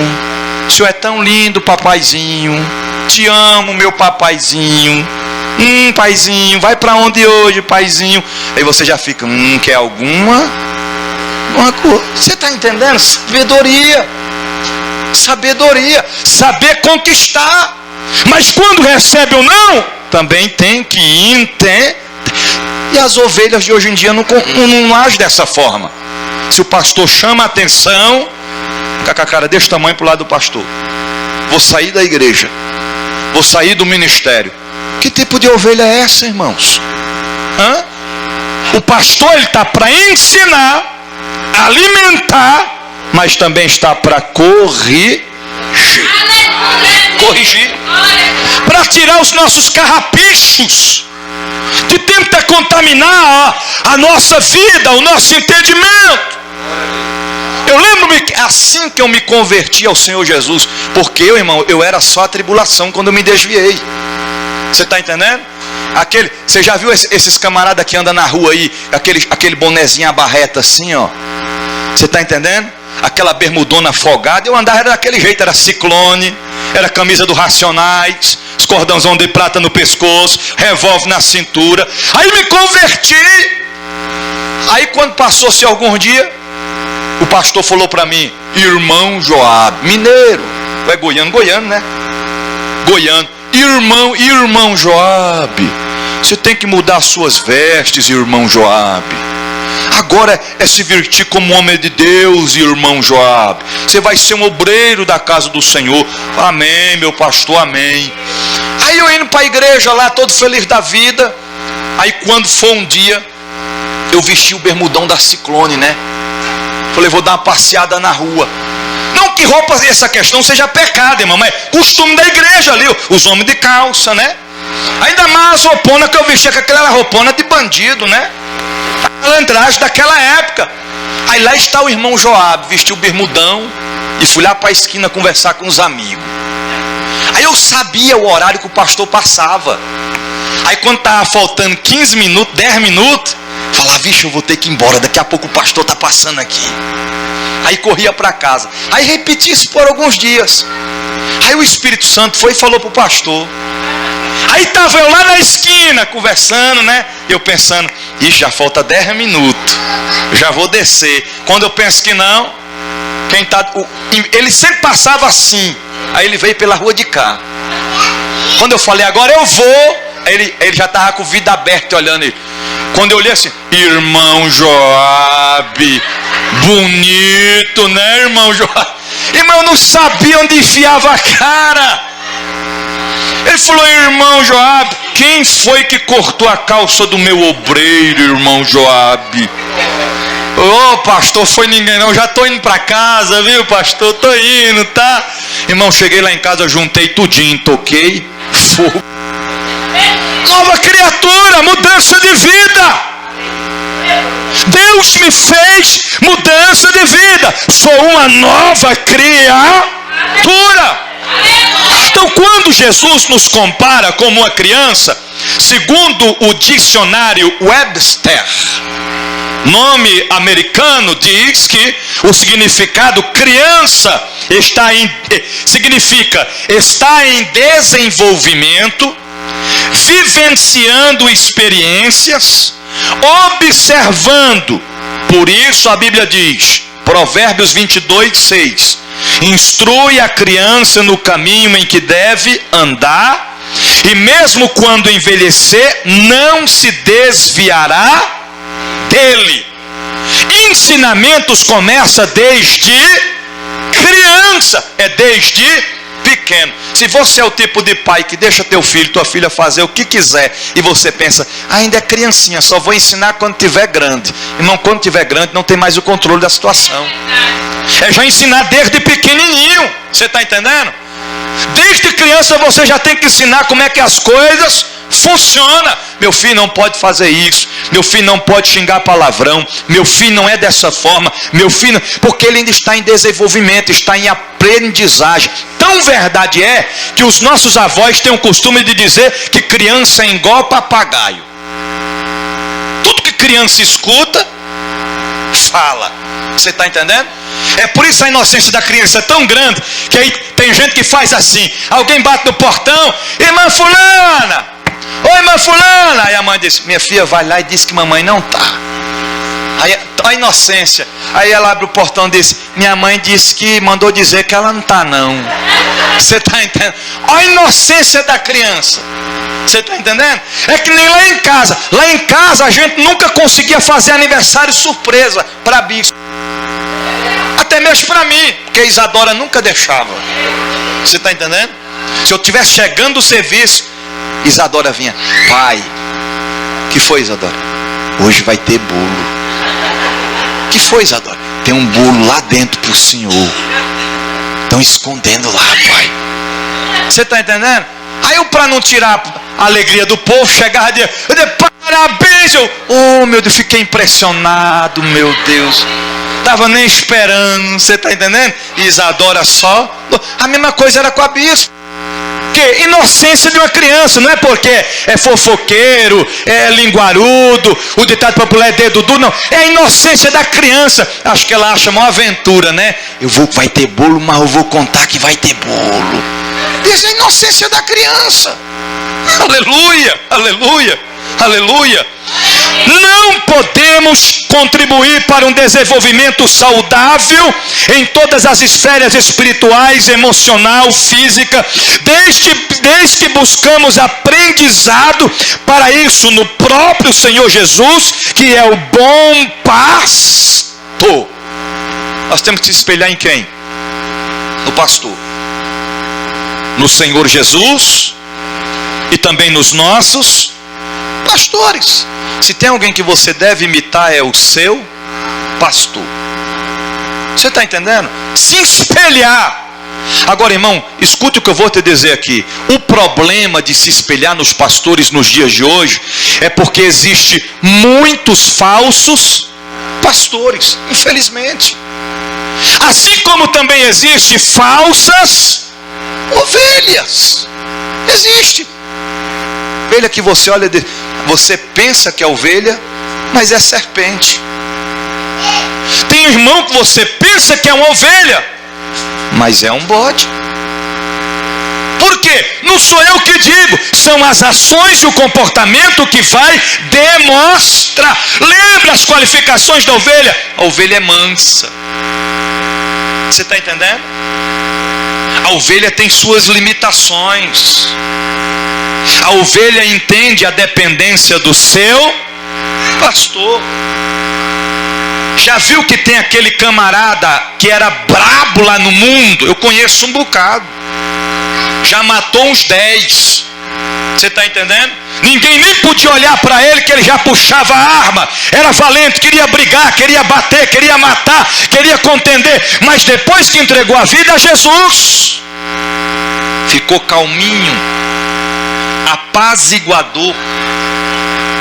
o senhor é tão lindo, papaizinho. Te amo, meu papaizinho. Paizinho, vai para onde hoje, paizinho? Aí você já fica: quer alguma coisa? Você está entendendo? Sabedoria, saber conquistar. Mas quando recebe ou não, também tem que entender. E as ovelhas de hoje em dia não agem dessa forma. Se o pastor chama a atenção, fica com a cara desse tamanho para o lado do pastor. Vou sair da igreja, vou sair do ministério. Que tipo de ovelha é essa, irmãos? O pastor está para ensinar, alimentar, mas também está para corrigir, para tirar os nossos carrapichos, que tenta contaminar a nossa vida, o nosso entendimento. Eu lembro-me que assim que eu me converti ao Senhor Jesus, porque eu era só a tribulação quando eu me desviei. Você está entendendo? Você já viu esses camaradas que andam na rua aí, aquele bonezinho abarreta assim, ó? Você está entendendo? Aquela bermudona folgada. Eu andava daquele jeito, era Ciclone, era camisa do Racionais, os cordãozão de prata no pescoço, revólver na cintura. Aí me converti. Aí quando passou-se alguns dias, o pastor falou para mim: irmão Joabe, mineiro, é goiano, né? Goiano. Irmão Joabe, você tem que mudar suas vestes, irmão Joabe. Agora é se vestir como homem de Deus, irmão Joabe. Você vai ser um obreiro da casa do Senhor. Amém, meu pastor, amém. Aí eu indo para a igreja lá, todo feliz da vida. Aí quando foi um dia, eu vesti o bermudão da Ciclone, né? Falei: vou dar uma passeada na rua. Não que roupa, essa questão seja pecado, irmão, mas costume da igreja ali, os homens de calça, né? Ainda mais as rouponas que eu vestia, que aquela era roupona de bandido, né? A malandragem daquela época. Aí lá está o irmão Joabe, vestiu o bermudão e fui lá para a esquina conversar com os amigos. Aí eu sabia o horário que o pastor passava. Aí quando estava faltando 15 minutos, 10 minutos, falava: vixe, eu vou ter que ir embora, daqui a pouco o pastor está passando aqui. Aí corria para casa. Aí repeti isso por alguns dias. Aí o Espírito Santo foi e falou para o pastor. Aí estava eu lá na esquina conversando, né? Eu pensando: ixi, já falta 10 minutos, já vou descer. Quando eu penso que não, ele sempre passava assim. Aí ele veio pela rua de cá. Quando eu falei: agora eu vou, ele já estava com o vidro aberto olhando ele. Quando eu olhei assim: irmão Joabe, bonito, né, irmão Joabe? Irmão, eu não sabia onde enfiava a cara. Ele falou: irmão Joabe, quem foi que cortou a calça do meu obreiro, irmão Joabe? Ô pastor, foi ninguém não, já estou indo para casa, viu pastor, estou indo, tá? Irmão, cheguei lá em casa, juntei tudinho, toquei, fogo. Nova criatura, mudança de vida. Deus me fez mudança de vida. Sou uma nova criatura. quando Jesus nos compara como uma criança, segundo o dicionário Webster, nome americano, diz que o significado criança significa estar em desenvolvimento, vivenciando experiências, observando. Por isso a Bíblia diz, Provérbios 22:6, instrui a criança no caminho em que deve andar, e mesmo quando envelhecer, não se desviará dele. Ensinamentos começam desde criança, é desde pequeno. Se você é o tipo de pai que deixa teu filho, tua filha fazer o que quiser, e você pensa, ainda é criancinha, só vou ensinar quando tiver grande. Irmão, quando tiver grande não tem mais o controle da situação. É já ensinar desde pequenininho. Você está entendendo? Desde criança você já tem que ensinar como é que as coisas funcionam. Meu filho não pode fazer isso, meu filho não pode xingar palavrão, meu filho não é dessa forma, meu filho, porque ele ainda está em desenvolvimento, está em aprendizagem. Tão verdade é que os nossos avós têm o costume de dizer que criança é igual papagaio. Tudo que criança escuta, fala. Você está entendendo? É por isso a inocência da criança é tão grande, que aí tem gente que faz assim, alguém bate no portão, irmã fulana, oi irmã fulana, aí a mãe diz, minha filha vai lá e diz que mamãe não está. Aí a inocência, aí ela abre o portão e diz, minha mãe disse que mandou dizer que ela não está não. Você está entendendo? A inocência da criança. Você está entendendo? É que nem lá em casa. Lá em casa a gente nunca conseguia fazer aniversário surpresa para bispo. Até mesmo para mim, porque a Isadora nunca deixava. Você está entendendo? Se eu estivesse chegando do serviço, Isadora vinha, pai, que foi, Isadora? Hoje vai ter bolo. Que foi, Isadora? Tem um bolo lá dentro para o senhor. Estão escondendo lá, pai. Você está entendendo? Aí eu, para não tirar a alegria do povo, chegava e dizia, parabéns. Oh meu Deus, fiquei impressionado, meu Deus. Estava nem esperando, você está entendendo? Isadora só. A mesma coisa era com a bispo. Que inocência de uma criança, não é porque é fofoqueiro, é linguarudo, o ditado popular é dedo duro, não. É a inocência da criança. Acho que ela acha uma aventura, né? Vai ter bolo, mas eu vou contar que vai ter bolo. Isso é a inocência da criança. Aleluia, aleluia, aleluia. Não podemos contribuir para um desenvolvimento saudável em todas as esferas espirituais, emocional, física, desde que buscamos aprendizado para isso no próprio Senhor Jesus, que é o bom pastor. Nós temos que se espelhar em quem? No pastor. No Senhor Jesus e também nos nossos pastores. Se tem alguém que você deve imitar, é o seu pastor. Você está entendendo? Se espelhar. Agora, irmão, escute o que eu vou te dizer aqui. O problema de se espelhar nos pastores nos dias de hoje é porque existe muitos falsos pastores, infelizmente. Assim como também existe falsas ovelhas. Existe ovelha que você olha, você pensa que é ovelha, mas é serpente. Tem irmão que você pensa que é uma ovelha, mas é um bode. Por quê? Não sou eu que digo, são as ações e o comportamento que vai demonstrar. Lembra as qualificações da ovelha? A ovelha é mansa. Você está entendendo? A ovelha tem suas limitações. A ovelha entende a dependência do seu pastor. Já viu que tem aquele camarada que era brabo lá no mundo? Eu conheço um bocado. Já matou uns 10. Você está entendendo? Ninguém nem podia olhar para ele, que ele já puxava a arma. Era valente, queria brigar, queria bater, queria matar, queria contender. Mas depois que entregou a vida a Jesus, ficou calminho, apaziguador.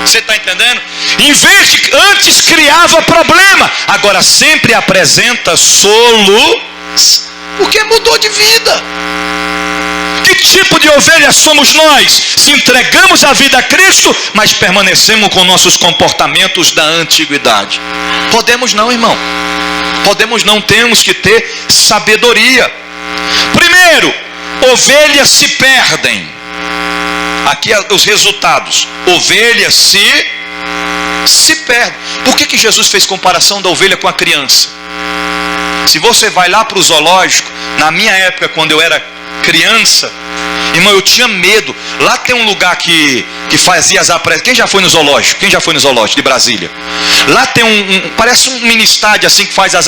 Você está entendendo? Em vez de antes criava problema, agora sempre apresenta solução, porque mudou de vida. Que tipo de ovelha somos nós? Se entregamos a vida a Cristo, mas permanecemos com nossos comportamentos da antiguidade. Podemos não, irmão. Podemos não, temos que ter sabedoria. Primeiro, ovelhas se perdem. Aqui os resultados. Ovelhas se perdem. Por que Jesus fez comparação da ovelha com a criança? Se você vai lá para o zoológico, na minha época, quando eu era criança, irmão, eu tinha medo. Lá tem um lugar que fazia as apresentações. Quem já foi no zoológico? Quem já foi no zoológico de Brasília? Lá tem parece um mini estádio assim que fazia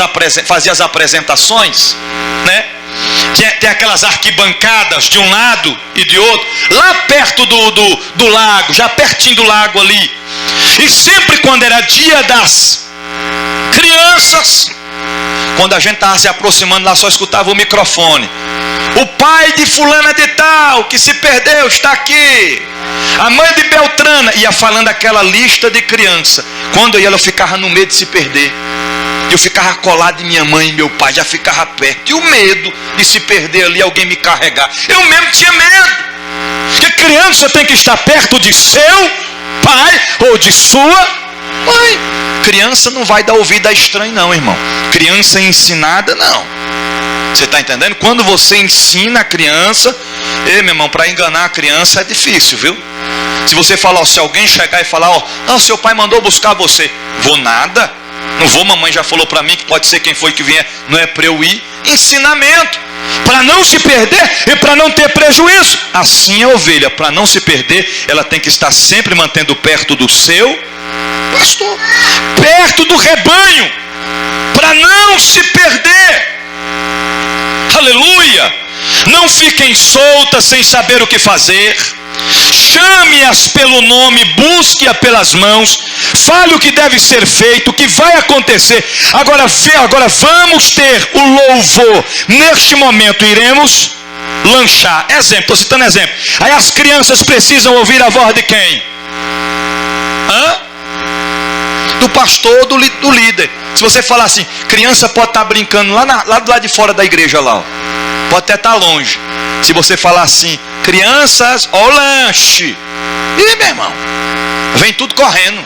as apresentações, né? Tem aquelas arquibancadas de um lado e de outro, lá perto do lago, já pertinho do lago ali. E sempre quando era dia das crianças, quando a gente estava se aproximando lá, só escutava o microfone. O pai de fulana de tal, que se perdeu, está aqui. A mãe de Beltrana, ia falando aquela lista de criança. Quando eu ia, eu ficava no medo de se perder. Eu ficava colado de minha mãe e meu pai, já ficava perto. E o medo de se perder ali, alguém me carregar. Eu mesmo tinha medo. Porque criança tem que estar perto de seu pai ou de sua mãe. Criança não vai dar ouvido a estranho não, irmão. Criança ensinada, não. Você está entendendo? Quando você ensina a criança, meu irmão, para enganar a criança é difícil, viu? Se você falar, se alguém chegar e falar, não, seu pai mandou buscar você. Vou nada. Não vou, mamãe já falou para mim que pode ser quem foi que vier, não é para eu ir. Ensinamento, para não se perder e para não ter prejuízo. Assim a ovelha, para não se perder, ela tem que estar sempre mantendo perto do seu pastor, perto do rebanho, para não se perder. Aleluia! Não fiquem soltas sem saber o que fazer. Chame-as pelo nome, busque-a pelas mãos, fale o que deve ser feito, o que vai acontecer. Agora vamos ter o louvor. Neste momento iremos lanchar. Exemplo, estou citando exemplo. Aí as crianças precisam ouvir a voz de quem? Do pastor, do líder. Se você falar assim, criança pode estar brincando lá do lado de fora da igreja lá, ó. Pode até estar longe. Se você falar assim, crianças, ó o lanche. Ih, meu irmão, vem tudo correndo.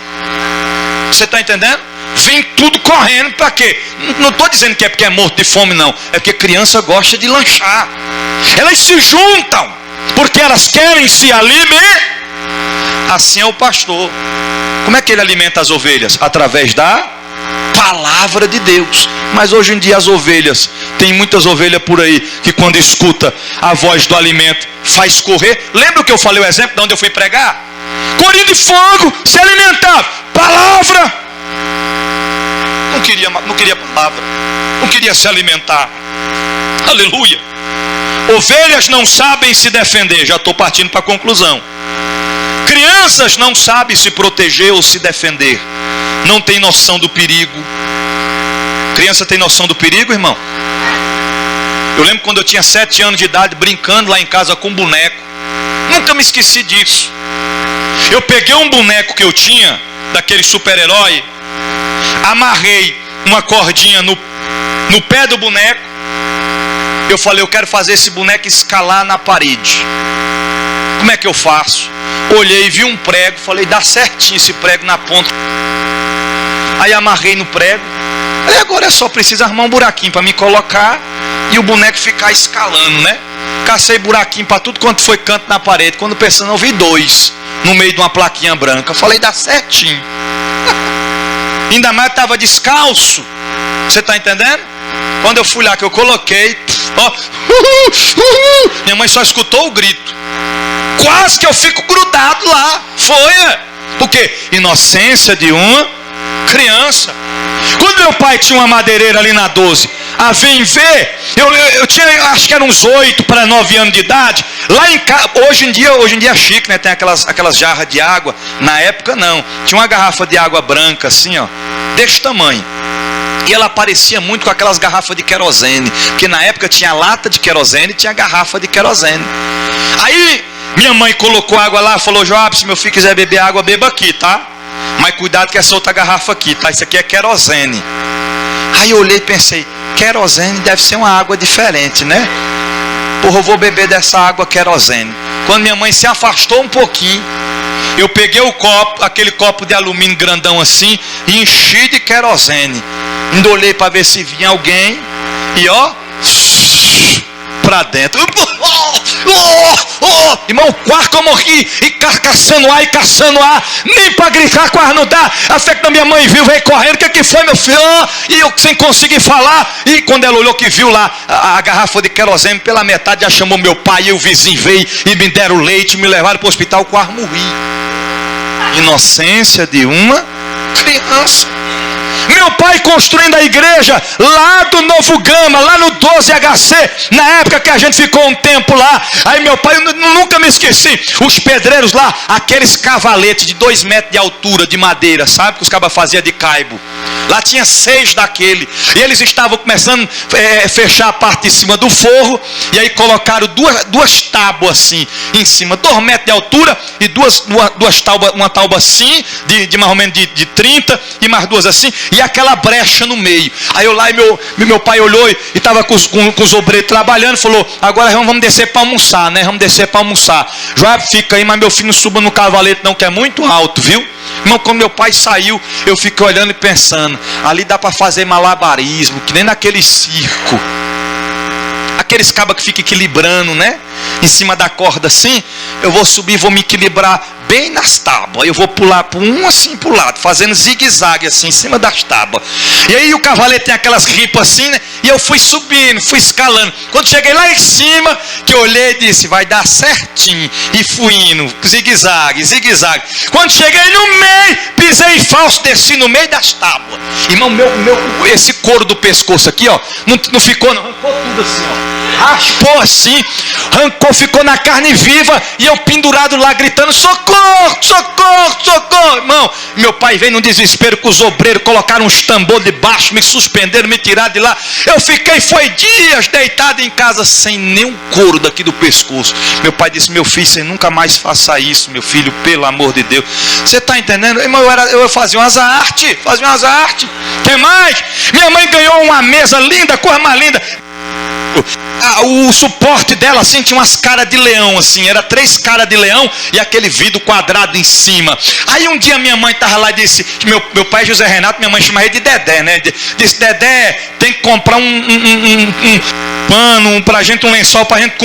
Você está entendendo? Vem tudo correndo, para quê? Não estou dizendo que é porque é morto de fome, não. É porque criança gosta de lanchar. Elas se juntam, porque elas querem se alimentar. Assim é o pastor. Como é que ele alimenta as ovelhas? Através da palavra de Deus. Mas hoje em dia as ovelhas, tem muitas ovelhas por aí que quando escuta a voz do alimento faz correr. Lembra que eu falei o exemplo de onde eu fui pregar? Corria de fogo, se alimentava. Palavra. Não queria palavra. Não queria se alimentar. Aleluia. Ovelhas não sabem se defender. Já estou partindo para a conclusão. Crianças não sabem se proteger ou se defender. Não tem noção do perigo. Criança tem noção do perigo, irmão? Eu lembro quando eu tinha 7 anos de idade, brincando lá em casa com um boneco. Nunca me esqueci disso. Eu peguei um boneco que eu tinha, daquele super-herói, amarrei uma cordinha no pé do boneco. Eu falei, eu quero fazer esse boneco escalar na parede. Como é que eu faço? Olhei, vi um prego, falei, dá certinho esse prego na ponta. Aí amarrei no prego. Aí agora é só preciso armar um buraquinho para me colocar e o boneco ficar escalando, né? Cacei buraquinho para tudo quanto foi canto na parede. Quando pensando, eu vi 2 no meio de uma plaquinha branca. Falei, dá certinho. Ainda mais estava descalço. Você está entendendo? Quando eu fui lá que eu coloquei, ó, minha mãe só escutou o grito. Quase que eu fico grudado lá. Foi, porque inocência de uma criança. Quando meu pai tinha uma madeireira ali na 12, a vem ver, eu tinha, acho que eram uns 8 para 9 anos de idade. Lá em casa, hoje em dia é chique, né? Tem aquelas jarras de água. Na época não. Tinha uma garrafa de água branca assim, ó, desse tamanho. E ela parecia muito com aquelas garrafas de querosene, porque na época tinha lata de querosene e tinha garrafa de querosene. Aí minha mãe colocou água lá, falou, Joab, se meu filho quiser beber água, beba aqui, tá? Mas cuidado que essa outra garrafa aqui, tá? Isso aqui é querosene. Aí eu olhei e pensei, querosene deve ser uma água diferente, né? porra, eu vou beber dessa água querosene. Quando minha mãe se afastou um pouquinho, eu peguei o copo, aquele copo de alumínio grandão assim, e enchi de querosene. Ainda olhei para ver se vinha alguém, e ó, para dentro. Irmão, quase que eu morri, e caçando ar, nem para gritar quase não dá. Até que a minha mãe viu, veio correndo, o que foi, meu filho? E eu sem conseguir falar, e quando ela olhou que viu lá a garrafa de querosene pela metade, já chamou meu pai, e o vizinho veio, e me deram leite, me levaram para o hospital, quase morri. Inocência de uma criança. Meu pai construindo a igreja lá do Novo Gama, lá no 12HC, na época que a gente ficou um tempo lá. Aí meu pai, eu nunca me esqueci, os pedreiros lá, aqueles cavaletes de 2 metros de altura de madeira, sabe, que os cabas faziam de caibo. Lá tinha 6 daquele, e eles estavam começando a fechar a parte de cima do forro, e aí colocaram duas tábuas assim, em cima, 2 metros de altura, e duas tábuas, uma tábua assim, de mais ou menos de 30, e mais 2 assim, e aquela brecha no meio. Aí eu lá, e meu pai olhou, e estava com os obreiros trabalhando, falou, agora vamos descer para almoçar, né, vamos descer para almoçar. Joab, fica aí, mas meu filho não suba no cavalete não, que é muito alto, viu? Irmão, quando meu pai saiu, eu fiquei olhando e pensando, ali dá para fazer malabarismo, que nem naquele circo. Aqueles cabas que ficam equilibrando, né? Em cima da corda assim, eu vou subir, vou me equilibrar bem nas tábuas. Eu vou pular por um assim pro lado, fazendo zigue-zague assim, em cima das tábuas. E aí o cavalete tem aquelas ripas assim, né? E eu fui subindo, fui escalando. Quando cheguei lá em cima, que eu olhei e disse, vai dar certinho. E fui indo, zigue-zague, zigue-zague. Quando cheguei no meio, pisei falso, desci no meio das tábuas. Irmão, esse couro do pescoço aqui, ó, não ficou, não, arrancou tudo assim, ó. Raspou assim, arrancou, ficou na carne viva, e eu pendurado lá gritando, socorro, socorro, socorro. Irmão, meu pai veio num desespero com os obreiros, colocaram uns tambor debaixo, me suspenderam, me tiraram de lá. Eu fiquei, foi dias deitado em casa, sem nenhum couro daqui do pescoço. Meu pai disse, meu filho, você nunca mais faça isso, meu filho, pelo amor de Deus. Você está entendendo? Irmão, eu fazia umas artes, Tem mais? Minha mãe ganhou uma mesa linda, coisa mais linda. O suporte dela assim tinha umas caras de leão assim, era 3 caras de leão e aquele vidro quadrado em cima. Aí um dia minha mãe estava lá e disse, meu pai José Renato, minha mãe chama ele de Dedé, né? Disse, Dedé, tem que comprar um pano pra gente, um lençol pra gente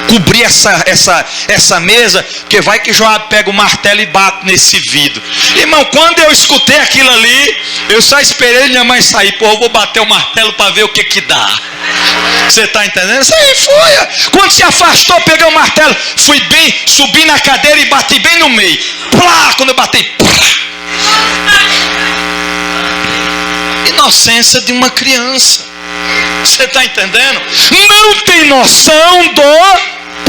cobrir essa mesa, porque vai que Joab pega o martelo e bate nesse vidro. Irmão, quando eu escutei aquilo ali, eu só esperei minha mãe sair, pô, eu vou bater o martelo para ver o que dá. Você está entendendo? Isso aí foi. Quando se afastou, peguei o martelo, fui bem, subi na cadeira e bati bem no meio. Plá, quando eu bati, plá. Inocência de uma criança. Você está entendendo? Não tem noção do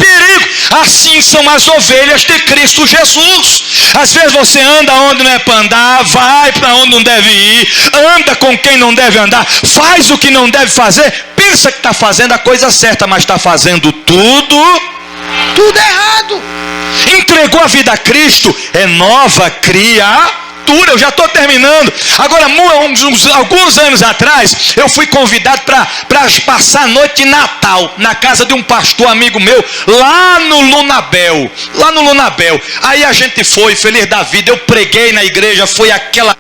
perigo. Assim são as ovelhas de Cristo Jesus. Às vezes você anda onde não é para andar, vai para onde não deve ir, anda com quem não deve andar, faz o que não deve fazer, pensa que está fazendo a coisa certa, mas está fazendo tudo errado. Entregou a vida a Cristo, é nova criatura. Eu já estou terminando. Agora, alguns anos atrás, eu fui convidado para passar a noite de Natal na casa de um pastor amigo meu, lá no Lunabel. Aí a gente foi, feliz da vida. Eu preguei na igreja, foi aquela...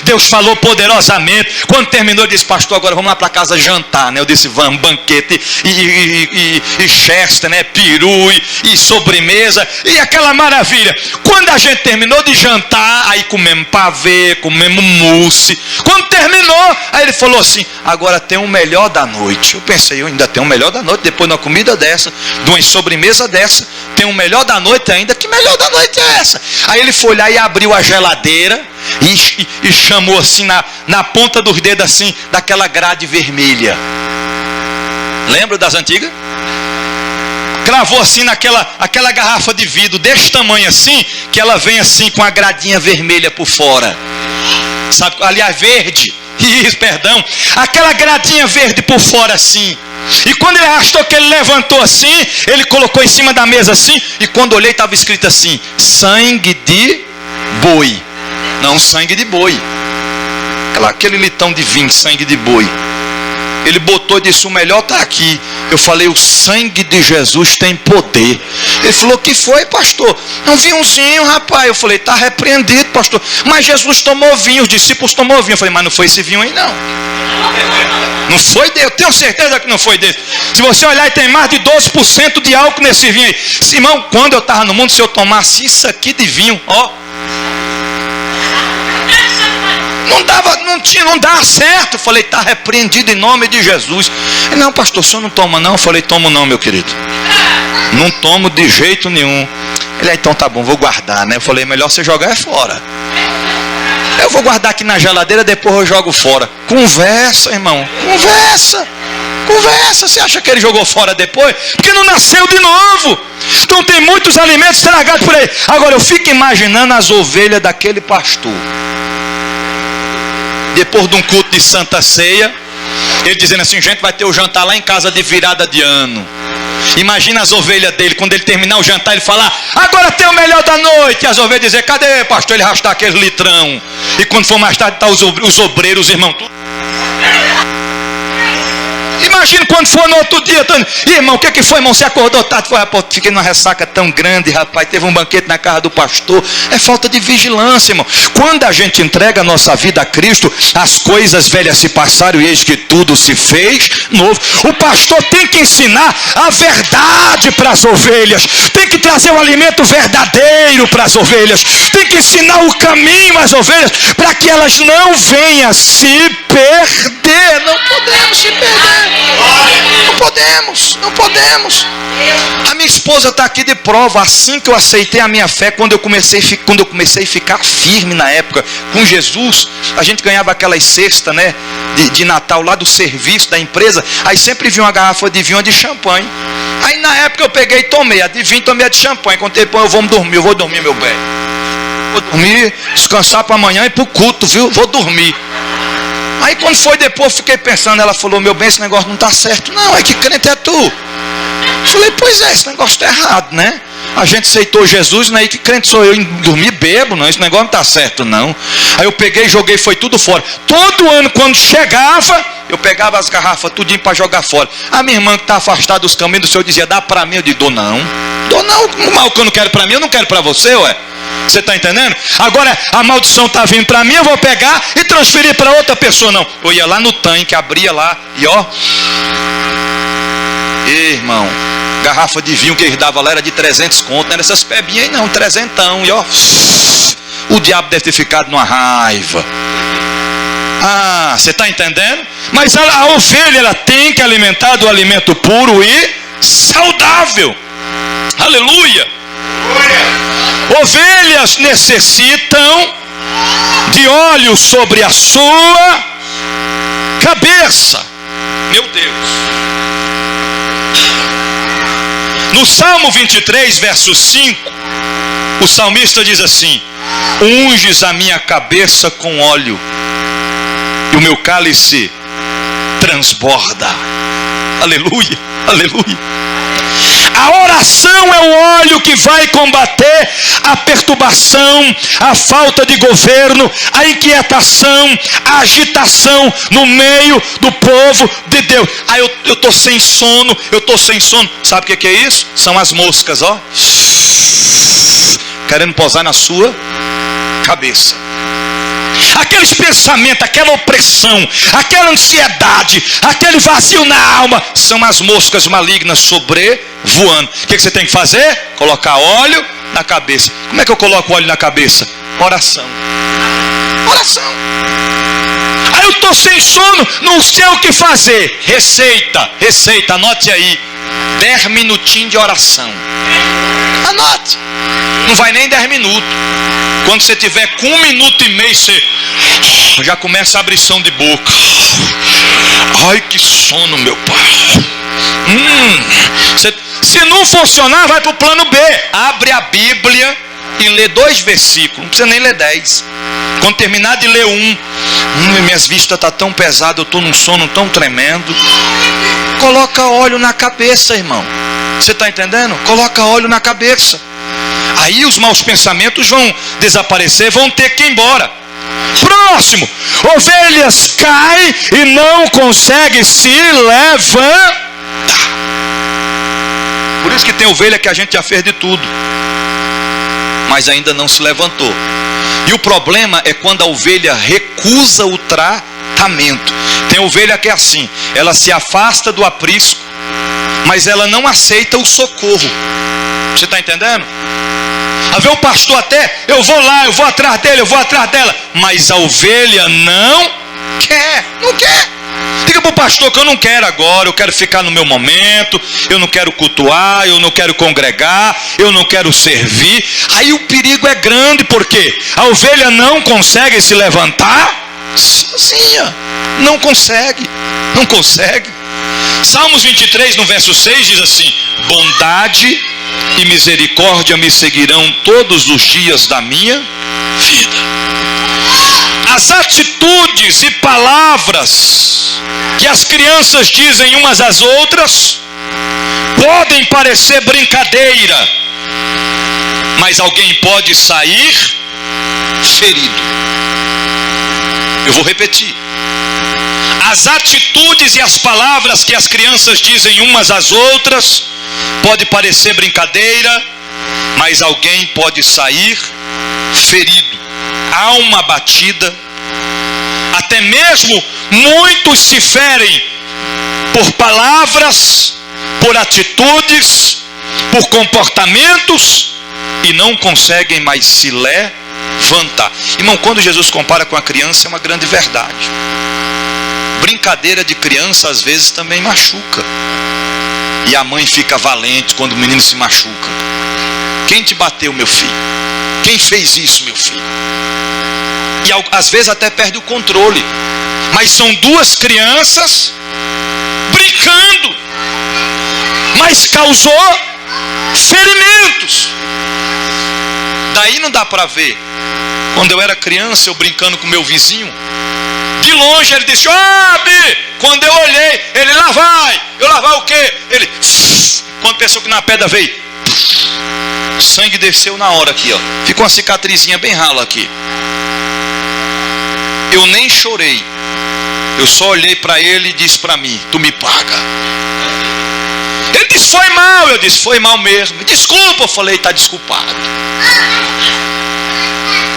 Deus falou poderosamente. Quando terminou, eu disse, pastor, agora vamos lá para casa jantar, né? Eu disse, vamos, banquete e chester, né? Peru e sobremesa e aquela maravilha. Quando a gente terminou de jantar, aí comemos pavê, comemos mousse. Quando terminou, aí ele falou assim, agora tem o melhor da noite. Eu pensei, eu ainda tenho o melhor da noite, depois de uma comida dessa, de uma sobremesa dessa, tem o melhor da noite ainda. Que melhor da noite é essa? Aí ele foi lá e abriu a geladeira e chamou assim na ponta dos dedos assim, daquela grade vermelha. Lembra das antigas? Cravou assim aquela garrafa de vidro desse tamanho assim, que ela vem assim com a gradinha vermelha por fora. Sabe, aliás, verde. Isso, perdão. Aquela gradinha verde por fora assim. E quando ele arrastou, que ele levantou assim, ele colocou em cima da mesa assim, e quando olhei estava escrito assim, sangue de boi. Não, sangue de boi. Aquele litão de vinho, sangue de boi. Ele botou e disse: o melhor está aqui. Eu falei: o sangue de Jesus tem poder. Ele falou: que foi, pastor? É um vinhozinho, rapaz. Eu falei: está repreendido, pastor. Mas Jesus tomou vinho, os discípulos tomou vinho. Eu falei: mas não foi esse vinho aí não. Não foi dele, eu tenho certeza que não foi dele. Se você olhar, tem mais de 12% de álcool nesse vinho aí. Irmão, quando eu estava no mundo, se eu tomasse isso aqui de vinho, ó, não dava certo. Eu falei: está repreendido em nome de Jesus. Ele: não, pastor, o senhor não toma não? Eu falei: tomo não, meu querido. Não tomo de jeito nenhum. Ele: então tá bom, vou guardar, né? Eu falei: melhor você jogar fora. Eu vou guardar aqui na geladeira, depois eu jogo fora. Conversa, irmão, conversa. Você acha que ele jogou fora depois? Porque não nasceu de novo. Então tem muitos alimentos estragados por aí. Agora eu fico imaginando as ovelhas daquele pastor, depois de um culto de Santa Ceia, ele dizendo assim: gente, vai ter o jantar lá em casa de virada de ano. Imagina as ovelhas dele, quando ele terminar o jantar, ele falar: agora tem o melhor da noite. E as ovelhas dizer: cadê, pastor? Ele arrastar aquele litrão. E quando for mais tarde, tá os obreiros, os irmãos, tudo. Imagina quando for no outro dia, irmão, o que foi, irmão? Você acordou tarde? Foi, rapaz, fiquei numa ressaca tão grande, rapaz, teve um banquete na casa do pastor. É falta de vigilância, irmão. Quando a gente entrega a nossa vida a Cristo, as coisas velhas se passaram e eis que tudo se fez novo. O pastor tem que ensinar a verdade para as ovelhas, tem que trazer o alimento verdadeiro para as ovelhas, tem que ensinar o caminho às ovelhas, para que elas não venham se perder. Não podemos se perder. Não podemos. A minha esposa está aqui de prova. Assim que eu aceitei a minha fé, quando eu comecei a ficar firme na época com Jesus, a gente ganhava aquelas cestas, né, de Natal lá do serviço da empresa. Aí sempre vinha uma garrafa de vinho, de champanhe. Aí na época eu peguei e tomei a de vinho, tomei a de champanhe. Quando depois eu vou dormir, meu bem. Vou dormir, descansar para amanhã e para o culto, viu? Vou dormir. Aí quando foi depois, eu fiquei pensando. Ela falou: meu bem, esse negócio não está certo. Não, é que crente é tu. Eu falei: pois é, esse negócio está errado, né? A gente aceitou Jesus, né? E que crente sou eu em dormir bebo? Não, esse negócio não está certo, não. Aí eu peguei, joguei, foi tudo fora. Todo ano, quando chegava, eu pegava as garrafas tudinho para jogar fora. A minha irmã que está afastada dos caminhos do Senhor dizia: dá para mim. Eu digo: dou não. O mal que eu não quero para mim, eu não quero para você, ué. Você está entendendo? Agora a maldição está vindo para mim, eu vou pegar e transferir para outra pessoa. Não, eu ia lá no tanque, abria lá e ó, irmão, garrafa de vinho que eles davam lá era de 300 conto, não era essas pebinhas aí não, 300, e ó, o diabo deve ter ficado numa raiva. Ah, você está entendendo? Mas a ovelha, ela tem que alimentar do alimento puro e saudável. Aleluia. Ovelhas necessitam de óleo sobre a sua cabeça. Meu Deus. No Salmo 23, verso 5, o salmista diz assim: unges a minha cabeça com óleo e o meu cálice transborda. Aleluia, aleluia. A oração é o óleo que vai combater a perturbação, a falta de governo, a inquietação, a agitação no meio do povo de Deus. Aí eu estou sem sono, Sabe o que é isso? São as moscas, ó, querendo pousar na sua cabeça. Aqueles pensamentos, aquela opressão, aquela ansiedade, aquele vazio na alma, são as moscas malignas sobrevoando. O que você tem que fazer? Colocar óleo na cabeça. Como é que eu coloco óleo na cabeça? Oração. Aí eu estou sem sono, não sei o que fazer. Receita, anote aí. 10 minutinhos de oração. Anote. Não vai nem 10 minutos. Quando você tiver com 1 minuto e meio, você já começa a abrição de boca. Ai, que sono, meu pai. Se não funcionar, vai para o plano B. Abre a Bíblia e lê 2 versículos. Não precisa nem ler 10. Quando terminar de ler 1, minhas vistas estão tão pesadas, eu estou num sono tão tremendo. Coloca óleo na cabeça, irmão. Você está entendendo? Coloca óleo na cabeça. Aí os maus pensamentos vão desaparecer, vão ter que ir embora. Próximo, ovelhas caem e não conseguem se levantar. Por isso que tem ovelha que a gente já fez de tudo, mas ainda não se levantou. E o problema é quando a ovelha recusa o tratamento. Tem ovelha que é assim, ela se afasta do aprisco, mas ela não aceita o socorro. Você está entendendo? A ver o pastor até, eu vou lá, eu vou atrás dele, eu vou atrás dela, mas a ovelha não quer. Diga para o pastor que eu não quero agora, eu quero ficar no meu momento, eu não quero cultuar, eu não quero congregar, eu não quero servir. Aí o perigo é grande, porque a ovelha não consegue se levantar sozinha, não consegue. Salmos 23 no verso 6 diz assim: bondade e misericórdia me seguirão todos os dias da minha vida. As atitudes e palavras que as crianças dizem umas às outras podem parecer brincadeira, mas alguém pode sair ferido. Eu vou repetir. As atitudes e as palavras que as crianças dizem umas às outras pode parecer brincadeira, mas alguém pode sair ferido, alma abatida. Até mesmo muitos se ferem por palavras, por atitudes, por comportamentos, e não conseguem mais se levantar. Irmão, quando Jesus compara com a criança, é uma grande verdade. Brincadeira de criança às vezes também machuca, e a mãe fica valente quando o menino se machuca. Quem te bateu, meu filho? Quem fez isso, meu filho? E às vezes até perde o controle, mas são duas crianças brincando, mas causou ferimentos. Daí não dá para ver. Quando eu era criança, eu brincando com meu vizinho, de longe ele disse: Bi! Quando eu olhei, ele lá vai. Eu lá vai o quê? Ele, quando pensou que na pedra veio, sangue desceu na hora aqui, ó. Ficou uma cicatrizinha bem rala aqui. Eu nem chorei. Eu só olhei para ele e disse para mim: tu me paga. Ele disse: foi mal. Eu disse: foi mal mesmo. Desculpa. Eu falei: tá desculpado.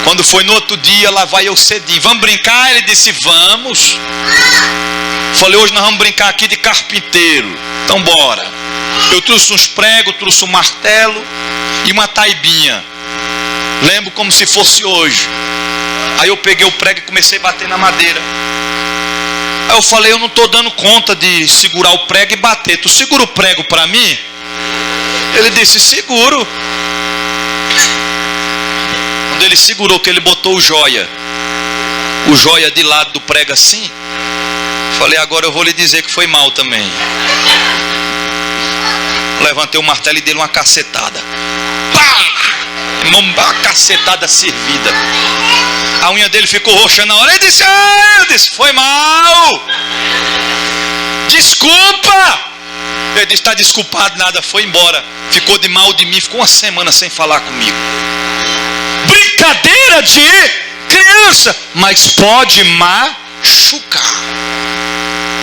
Quando foi no outro dia, lá vai eu cedinho: vamos brincar? Ele disse: vamos. Falei: hoje nós vamos brincar aqui de carpinteiro. Então bora. Eu trouxe uns pregos, trouxe um martelo e uma taibinha. Lembro como se fosse hoje. Aí eu peguei o prego e comecei a bater na madeira. Aí eu falei: eu não estou dando conta de segurar o prego e bater. Tu segura o prego para mim? Ele disse: seguro. Quando ele segurou, que ele botou o joia de lado do prego assim, falei: agora eu vou lhe dizer que foi mal também. Levantei o martelo e dei uma cacetada. Pá! Uma cacetada servida. A unha dele ficou roxa na hora. Ele disse: eu disse: foi mal. Desculpa. Ele disse: está desculpado nada. Foi embora. Ficou de mal de mim. Ficou uma semana sem falar comigo. Brincadeira de criança, mas pode machucar.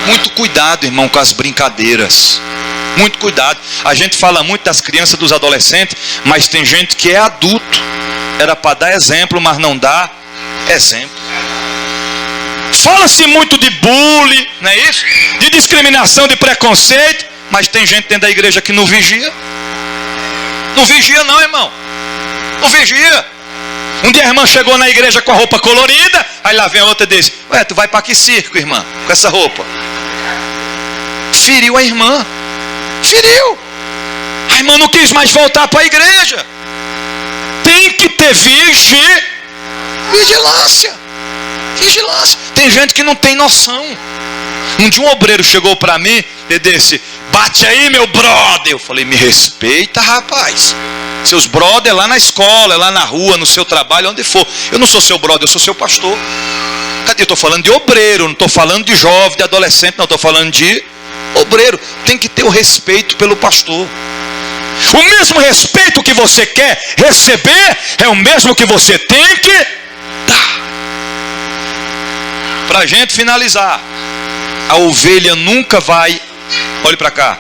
Muito cuidado, irmão, com as brincadeiras. Muito cuidado. A gente fala muito das crianças, dos adolescentes, mas tem gente que é adulto. Era para dar exemplo, mas não dá exemplo. Fala-se muito de bullying, não é isso? De discriminação, de preconceito, mas tem gente dentro da igreja que não vigia. Não vigia não, irmão. Não vigia. Um dia a irmã chegou na igreja com a roupa colorida, aí lá vem a outra e diz: ué, tu vai para que circo, irmã, com essa roupa? Feriu a irmã. Feriu. A irmã não quis mais voltar para a igreja. Tem que ter vigilância. Tem gente que não tem noção. Um dia um obreiro chegou para mim e disse: bate aí, meu brother. Eu falei: me respeita, rapaz. Seus brother lá na escola, lá na rua, no seu trabalho, onde for. Eu não sou seu brother, eu sou seu pastor. Cadê? Eu estou falando de obreiro, não estou falando de jovem, de adolescente, não, estou falando de obreiro. Tem que ter o respeito pelo pastor. O mesmo respeito que você quer receber é o mesmo que você tem que dar. Para a gente finalizar, a ovelha nunca vai, olhe para cá,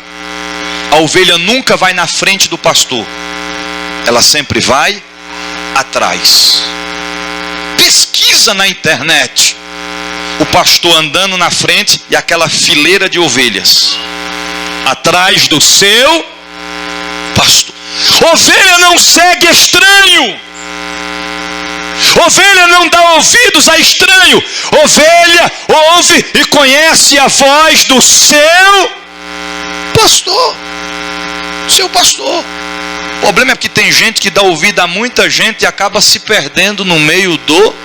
a ovelha nunca vai na frente do pastor, ela sempre vai atrás. Pesquisa na internet, o pastor andando na frente e aquela fileira de ovelhas atrás do seu pastor. Ovelha não segue estranho, ovelha não dá ouvidos a estranho, ovelha ouve e conhece a voz do seu pastor. Seu pastor. O problema é que tem gente que dá ouvido a muita gente e acaba se perdendo no meio do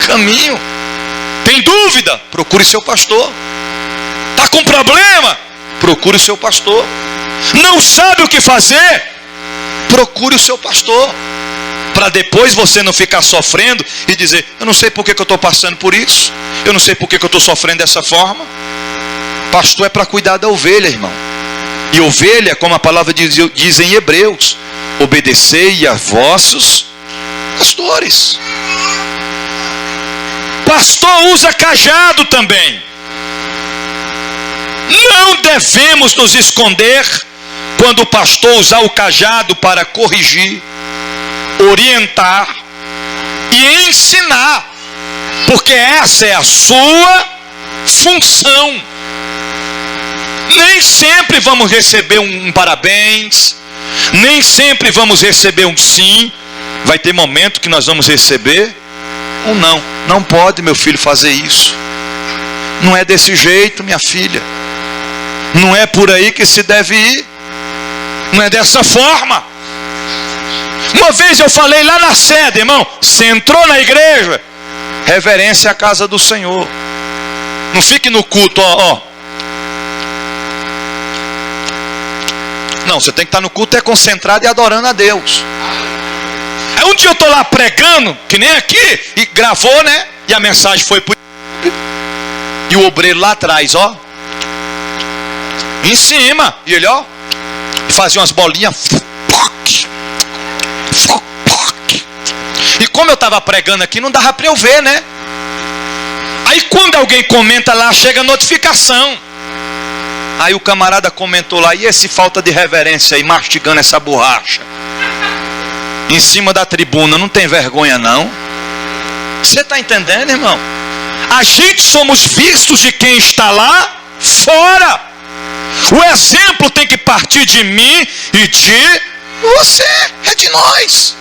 caminho. Tem dúvida? Procure seu pastor. Está com problema? Procure o seu pastor. Não sabe o que fazer? Procure o seu pastor. Para depois você não ficar sofrendo e dizer: eu não sei por que eu estou passando por isso, eu não sei por que eu estou sofrendo dessa forma. Pastor é para cuidar da ovelha, irmão. E ovelha, como a palavra diz em Hebreus, obedecei a vossos pastores. Pastor usa cajado também. Não devemos nos esconder quando o pastor usar o cajado para corrigir, orientar e ensinar, porque essa é a sua função. Nem sempre vamos receber um parabéns, nem sempre vamos receber um sim. Vai ter momento que nós vamos receber um não. Não pode, meu filho, fazer isso. Não é desse jeito, minha filha. Não é por aí que se deve ir. Não é dessa forma. Uma vez eu falei lá na sede, irmão, você entrou na igreja, reverência à casa do Senhor. Não fique no culto, ó. Não, você tem que estar no culto concentrado e adorando a Deus. Aí um dia eu estou lá pregando, que nem aqui, e gravou, né? E a mensagem foi pro YouTube. E o obreiro lá atrás, ó, em cima. E ele, ó, fazia umas bolinhas. E como eu estava pregando aqui, não dava para eu ver, né? Aí quando alguém comenta lá, chega a notificação. Aí o camarada comentou lá: e esse falta de reverência aí, mastigando essa borracha em cima da tribuna, não tem vergonha não? Você está entendendo, irmão? A gente somos vistos de quem está lá fora. O exemplo tem que partir de mim e de você, é de nós.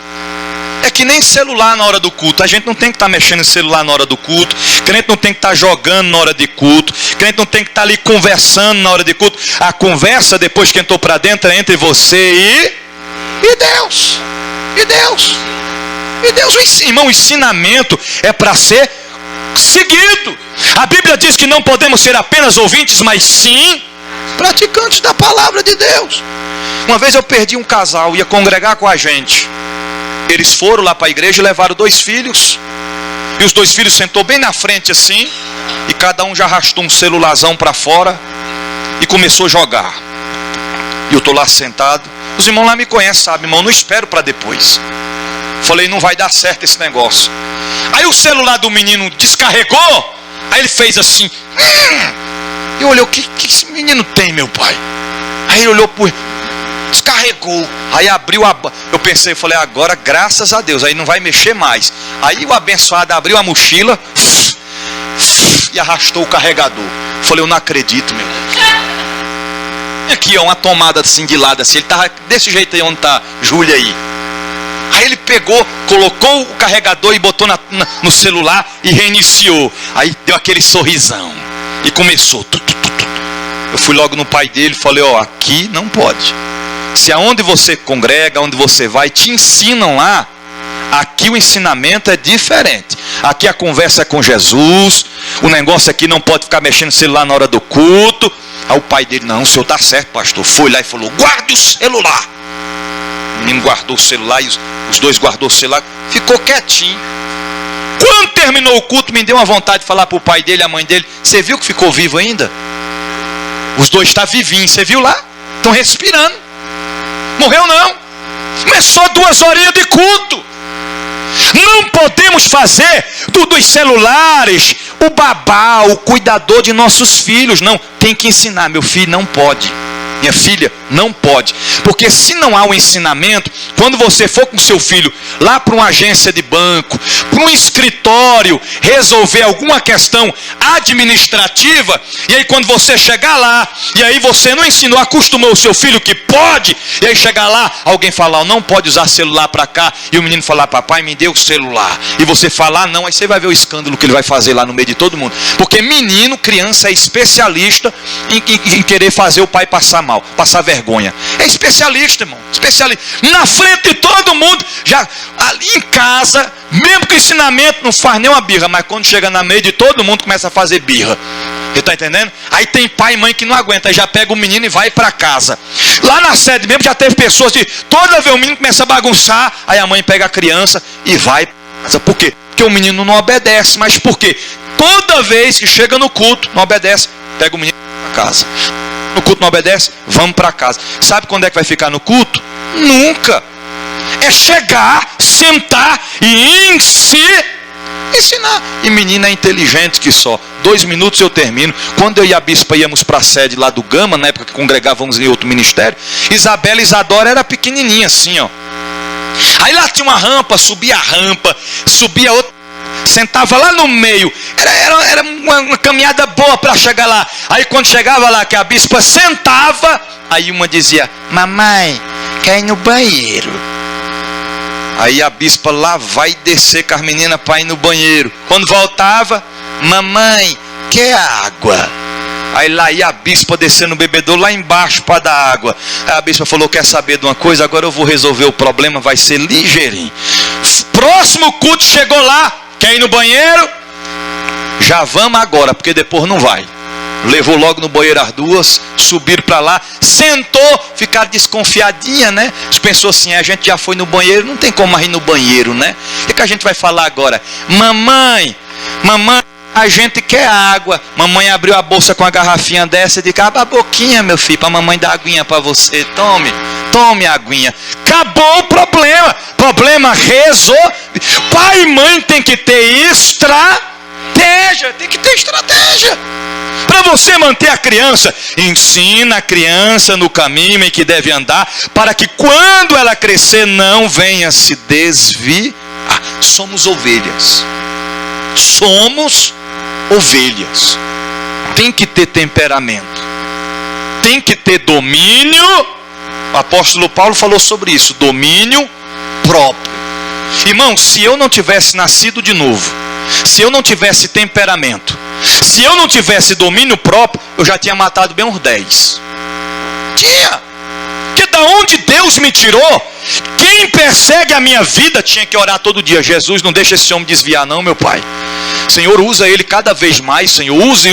É que nem celular na hora do culto. A gente não tem que estar mexendo em celular na hora do culto. Crente não tem que estar jogando na hora de culto. Crente não tem que estar ali conversando na hora de culto. A conversa, depois que entrou para dentro, é entre você e Deus. E Deus. E Deus. Irmão, o ensinamento é para ser seguido. A Bíblia diz que não podemos ser apenas ouvintes, mas sim praticantes da palavra de Deus. Uma vez eu perdi um casal, ia congregar com a gente. Eles foram lá para a igreja e levaram 2 filhos. E os 2 filhos sentou bem na frente assim. E cada um já arrastou um celularzão para fora. E começou a jogar. E eu estou lá sentado. Os irmãos lá me conhecem, sabe, irmão? Não espero para depois. Falei, não vai dar certo esse negócio. Aí o celular do menino descarregou. Aí ele fez assim. E olhou, o que esse menino tem, meu pai? Aí ele olhou por... descarregou, aí abriu eu pensei, falei, agora graças a Deus, aí não vai mexer mais. Aí o abençoado abriu a mochila e arrastou o carregador. Falei, eu não acredito, meu Deus. Aqui, ó, uma tomada assim de lado, assim, ele tava desse jeito aí onde tá Júlia aí. Aí ele pegou, colocou o carregador e botou no celular e reiniciou. Aí deu aquele sorrisão e começou. Eu fui logo no pai dele e falei, ó, aqui não pode. Se aonde você congrega, aonde você vai, te ensinam lá, aqui o ensinamento é diferente. Aqui a conversa é com Jesus, o negócio aqui não pode ficar mexendo no celular na hora do culto. Aí o pai dele, não, o senhor está certo, pastor. Foi lá e falou, guarde o celular. O menino guardou o celular e os 2 guardou o celular, ficou quietinho. Quando terminou o culto, me deu uma vontade de falar para o pai dele, a mãe dele, você viu que ficou vivo ainda? Os 2 estão vivinhos, você viu lá? Estão respirando. Morreu não. Mas só 2 horinhas de culto. Não podemos fazer dos celulares o babá, o cuidador de nossos filhos. Não, tem que ensinar. Meu filho não pode. Minha filha, não pode. Porque se não há um ensinamento, quando você for com seu filho lá para uma agência de banco, para um escritório, resolver alguma questão administrativa, e aí quando você chegar lá, e aí você não ensinou, acostumou o seu filho que pode, e aí chegar lá, alguém falar, não pode usar celular para cá, e o menino falar, papai me deu o celular, e você falar, não, aí você vai ver o escândalo que ele vai fazer lá no meio de todo mundo. Porque menino, criança é especialista em querer fazer o pai passar mal, passar vergonha. É especialista, irmão, especialista. Na frente de todo mundo, já ali em casa, mesmo que o ensinamento não faz nenhuma birra, mas quando chega na meio de todo mundo, começa a fazer birra. Você está entendendo? Aí tem pai e mãe que não aguenta, aí já pega o menino e vai para casa. Lá na sede mesmo já teve pessoas que toda vez o menino começa a bagunçar, aí a mãe pega a criança e vai para casa. Por quê? Porque o menino não obedece. Mas por quê? Toda vez que chega no culto, não obedece, pega o menino para casa. No culto não obedece, vamos para casa. Sabe quando é que vai ficar no culto? Nunca. É chegar, sentar e ensinar. E menina é inteligente que só. 2 minutos eu termino. Quando eu e a bispa íamos para a sede lá do Gama, na época que congregávamos em outro ministério, Isabela e Isadora era pequenininha assim, ó. Aí lá tinha uma rampa, subia outra, sentava lá no meio. Era uma caminhada boa para chegar lá. Aí quando chegava lá, que a bispa sentava, aí uma dizia, mamãe, quer ir no banheiro. Aí a bispa lá vai descer com as meninas para ir no banheiro. Quando voltava, mamãe, quer água. Aí lá ia a bispa descendo no bebedouro lá embaixo para dar água. Aí a bispa falou, quer saber de uma coisa? Agora eu vou resolver o problema, vai ser ligeirinho. Próximo culto chegou lá, quer ir no banheiro? Já vamos agora, porque depois não vai. Levou logo no banheiro as duas, subiram para lá, sentou, ficaram desconfiadinha, né? Pensou assim, a gente já foi no banheiro, não tem como mais ir no banheiro, né? O que a gente vai falar agora? Mamãe, a gente quer água. Mamãe abriu a bolsa com a garrafinha dessa e disse, abre a boquinha, meu filho, para mamãe dar aguinha para você. Tome a aguinha. Acabou o problema resolvido. Pai e mãe tem que ter estratégia. Para você manter a criança, ensina a criança no caminho em que deve andar, para que quando ela crescer não venha se desviar. Somos ovelhas. Tem que ter temperamento. Tem que ter domínio. O apóstolo Paulo falou sobre isso. Domínio próprio. Irmão, se eu não tivesse nascido de novo, se eu não tivesse temperamento, se eu não tivesse domínio próprio, eu já tinha matado bem uns 10. Porque da onde Deus me tirou, quem persegue a minha vida tinha que orar todo dia. Jesus, não deixa esse homem desviar não, meu Pai. Senhor, usa ele cada vez mais, Senhor, use.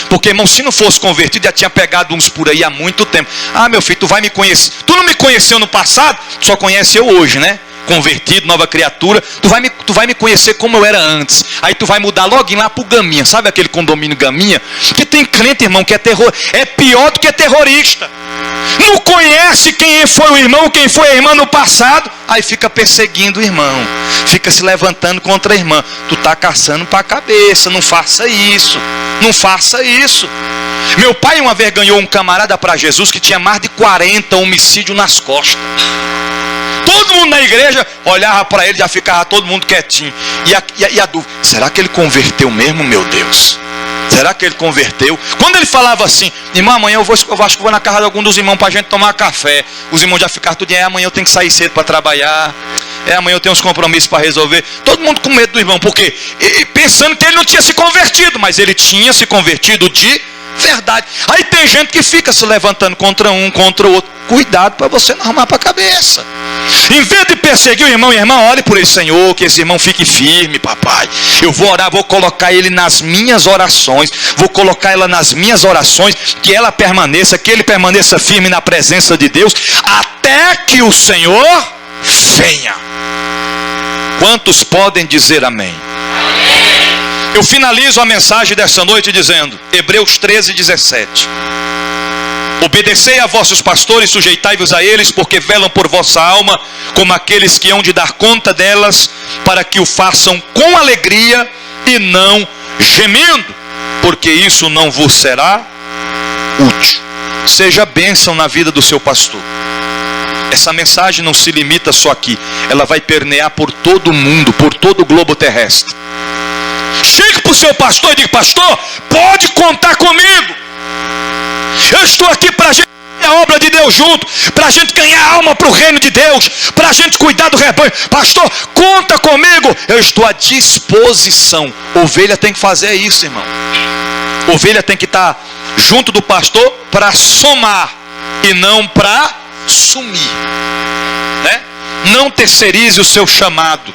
Porque, irmão, se não fosse convertido, já tinha pegado uns por aí há muito tempo. Meu filho, tu vai me conhecer. Tu não me conheceu no passado, tu só conhece eu hoje, né? Convertido, nova criatura, tu vai me conhecer como eu era antes. Aí tu vai mudar logo lá pro Gaminha. Sabe aquele condomínio Gaminha? Que tem crente, irmão, que é terror. É pior do que terrorista. Não conhece quem foi o irmão, quem foi a irmã no passado. Aí fica perseguindo o irmão, fica se levantando contra a irmã. Tu tá caçando para a cabeça. Não faça isso. Meu pai uma vez ganhou um camarada para Jesus que tinha mais de 40 homicídios nas costas. Todo mundo na igreja olhava para ele, já ficava todo mundo quietinho. E a dúvida, será que ele converteu mesmo, meu Deus? Será que ele converteu? Quando ele falava assim, irmão, amanhã eu acho que vou na casa de algum dos irmãos para a gente tomar café. Os irmãos já ficaram tudo, amanhã eu tenho que sair cedo para trabalhar. Amanhã eu tenho uns compromissos para resolver. Todo mundo com medo do irmão, porque pensando que ele não tinha se convertido, mas ele tinha se convertido de verdade. Aí tem gente que fica se levantando contra um, contra o outro. Cuidado para você não arrumar para a cabeça. Em vez de perseguir o irmão, olhe por ele, Senhor, que esse irmão fique firme, papai. Eu vou orar, vou colocar ele nas minhas orações. Vou colocar ela nas minhas orações. Que ela permaneça, que ele permaneça firme na presença de Deus. Até que o Senhor venha. Quantos podem dizer amém? Eu finalizo a mensagem desta noite dizendo, Hebreus 13:17. Obedecei a vossos pastores, sujeitai-vos a eles, porque velam por vossa alma, como aqueles que hão de dar conta delas, para que o façam com alegria e não gemendo, porque isso não vos será útil. Seja bênção na vida do seu pastor. Essa mensagem não se limita só aqui, ela vai permear por todo o mundo, por todo o globo terrestre. Chegue para o seu pastor e diga: pastor, pode contar comigo. Eu estou aqui para a gente fazer a obra de Deus junto, para a gente ganhar alma para o reino de Deus, para a gente cuidar do rebanho. Pastor, conta comigo, eu estou à disposição. Ovelha tem que fazer isso, irmão. Ovelha tem que estar junto do pastor para somar e não para sumir, né? Não terceirize o seu chamado.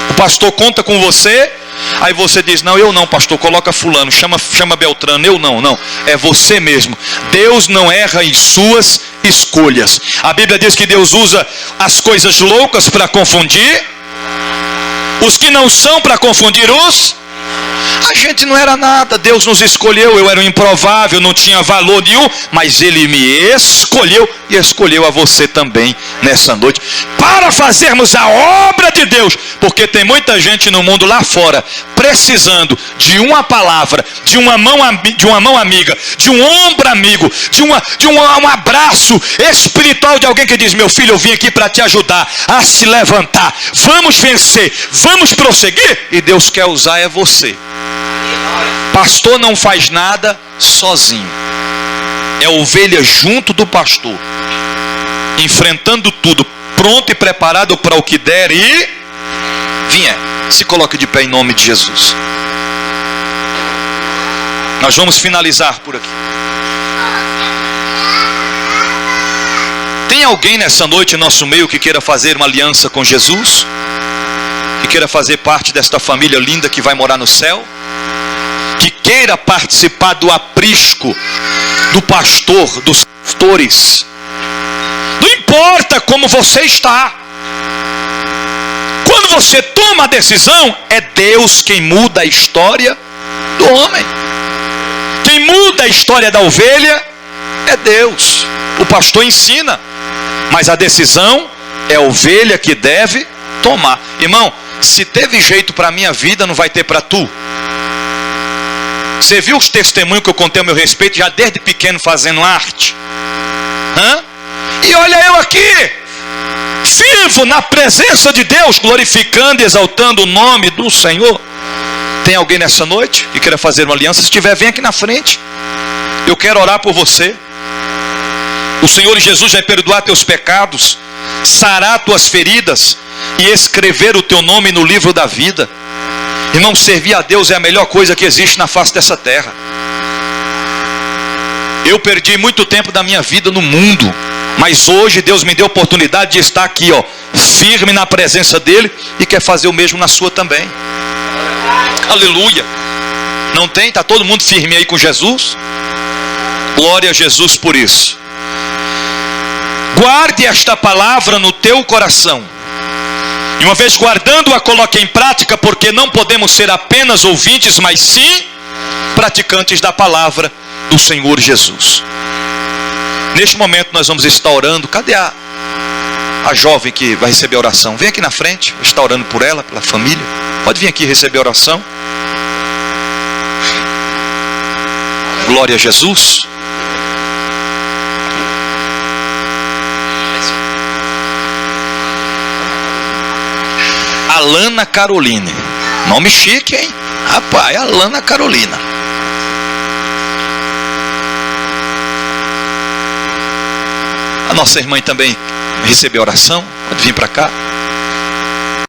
O pastor conta com você, aí você diz: não, eu não, pastor, coloca fulano, chama Beltrano. Eu não, é você mesmo. Deus não erra em suas escolhas. A Bíblia diz que Deus usa as coisas loucas para confundir os que não são, para confundir os. A gente não era nada, Deus nos escolheu. Eu era um improvável, não tinha valor nenhum, mas Ele me escolheu e escolheu a você também nessa noite, para fazermos a obra de Deus. Porque tem muita gente no mundo lá fora precisando de uma palavra, de uma mão amiga, de um ombro amigo, de um abraço espiritual de alguém que diz: meu filho, eu vim aqui para te ajudar a se levantar, vamos vencer, vamos prosseguir. E Deus quer usar é você. Pastor não faz nada sozinho, é ovelha junto do pastor, enfrentando tudo, pronto e preparado para o que der e vier. Se coloque de pé em nome de Jesus. Nós vamos finalizar por aqui. Tem alguém nessa noite em nosso meio que queira fazer uma aliança com Jesus? Que queira fazer parte desta família linda que vai morar no céu? Que queira participar do aprisco do pastor, dos pastores? Não importa como você está. Quando você toma a decisão, é Deus quem muda a história do homem. Quem muda a história da ovelha é Deus. O pastor ensina, mas a decisão é a ovelha que deve tomar. Irmão, se teve jeito para a minha vida, não vai ter para tu? Você viu os testemunhos que eu contei a meu respeito, já desde pequeno fazendo arte? E olha eu aqui, vivo na presença de Deus, glorificando e exaltando o nome do Senhor. Tem alguém nessa noite que queira fazer uma aliança? Se tiver, vem aqui na frente. Eu quero orar por você. O Senhor Jesus vai perdoar teus pecados, sarar tuas feridas e escrever o teu nome no livro da vida. Irmão, servir a Deus é a melhor coisa que existe na face dessa terra. Eu perdi muito tempo da minha vida no mundo, mas hoje Deus me deu a oportunidade de estar aqui, firme na presença dEle, e quer fazer o mesmo na sua também. Aleluia. Não tem? Está todo mundo firme aí com Jesus? Glória a Jesus por isso. Guarde esta palavra no teu coração. E uma vez guardando-a, coloque em prática, porque não podemos ser apenas ouvintes, mas sim praticantes da palavra do Senhor Jesus. Neste momento nós vamos estar orando. Cadê a jovem que vai receber a oração? Vem aqui na frente, vou estar orando por ela, pela família. Pode vir aqui receber a oração. Glória a Jesus. Alana Caroline. Nome chique, hein? Rapaz, Alana Carolina. A nossa irmã também recebeu oração. Pode vir para cá.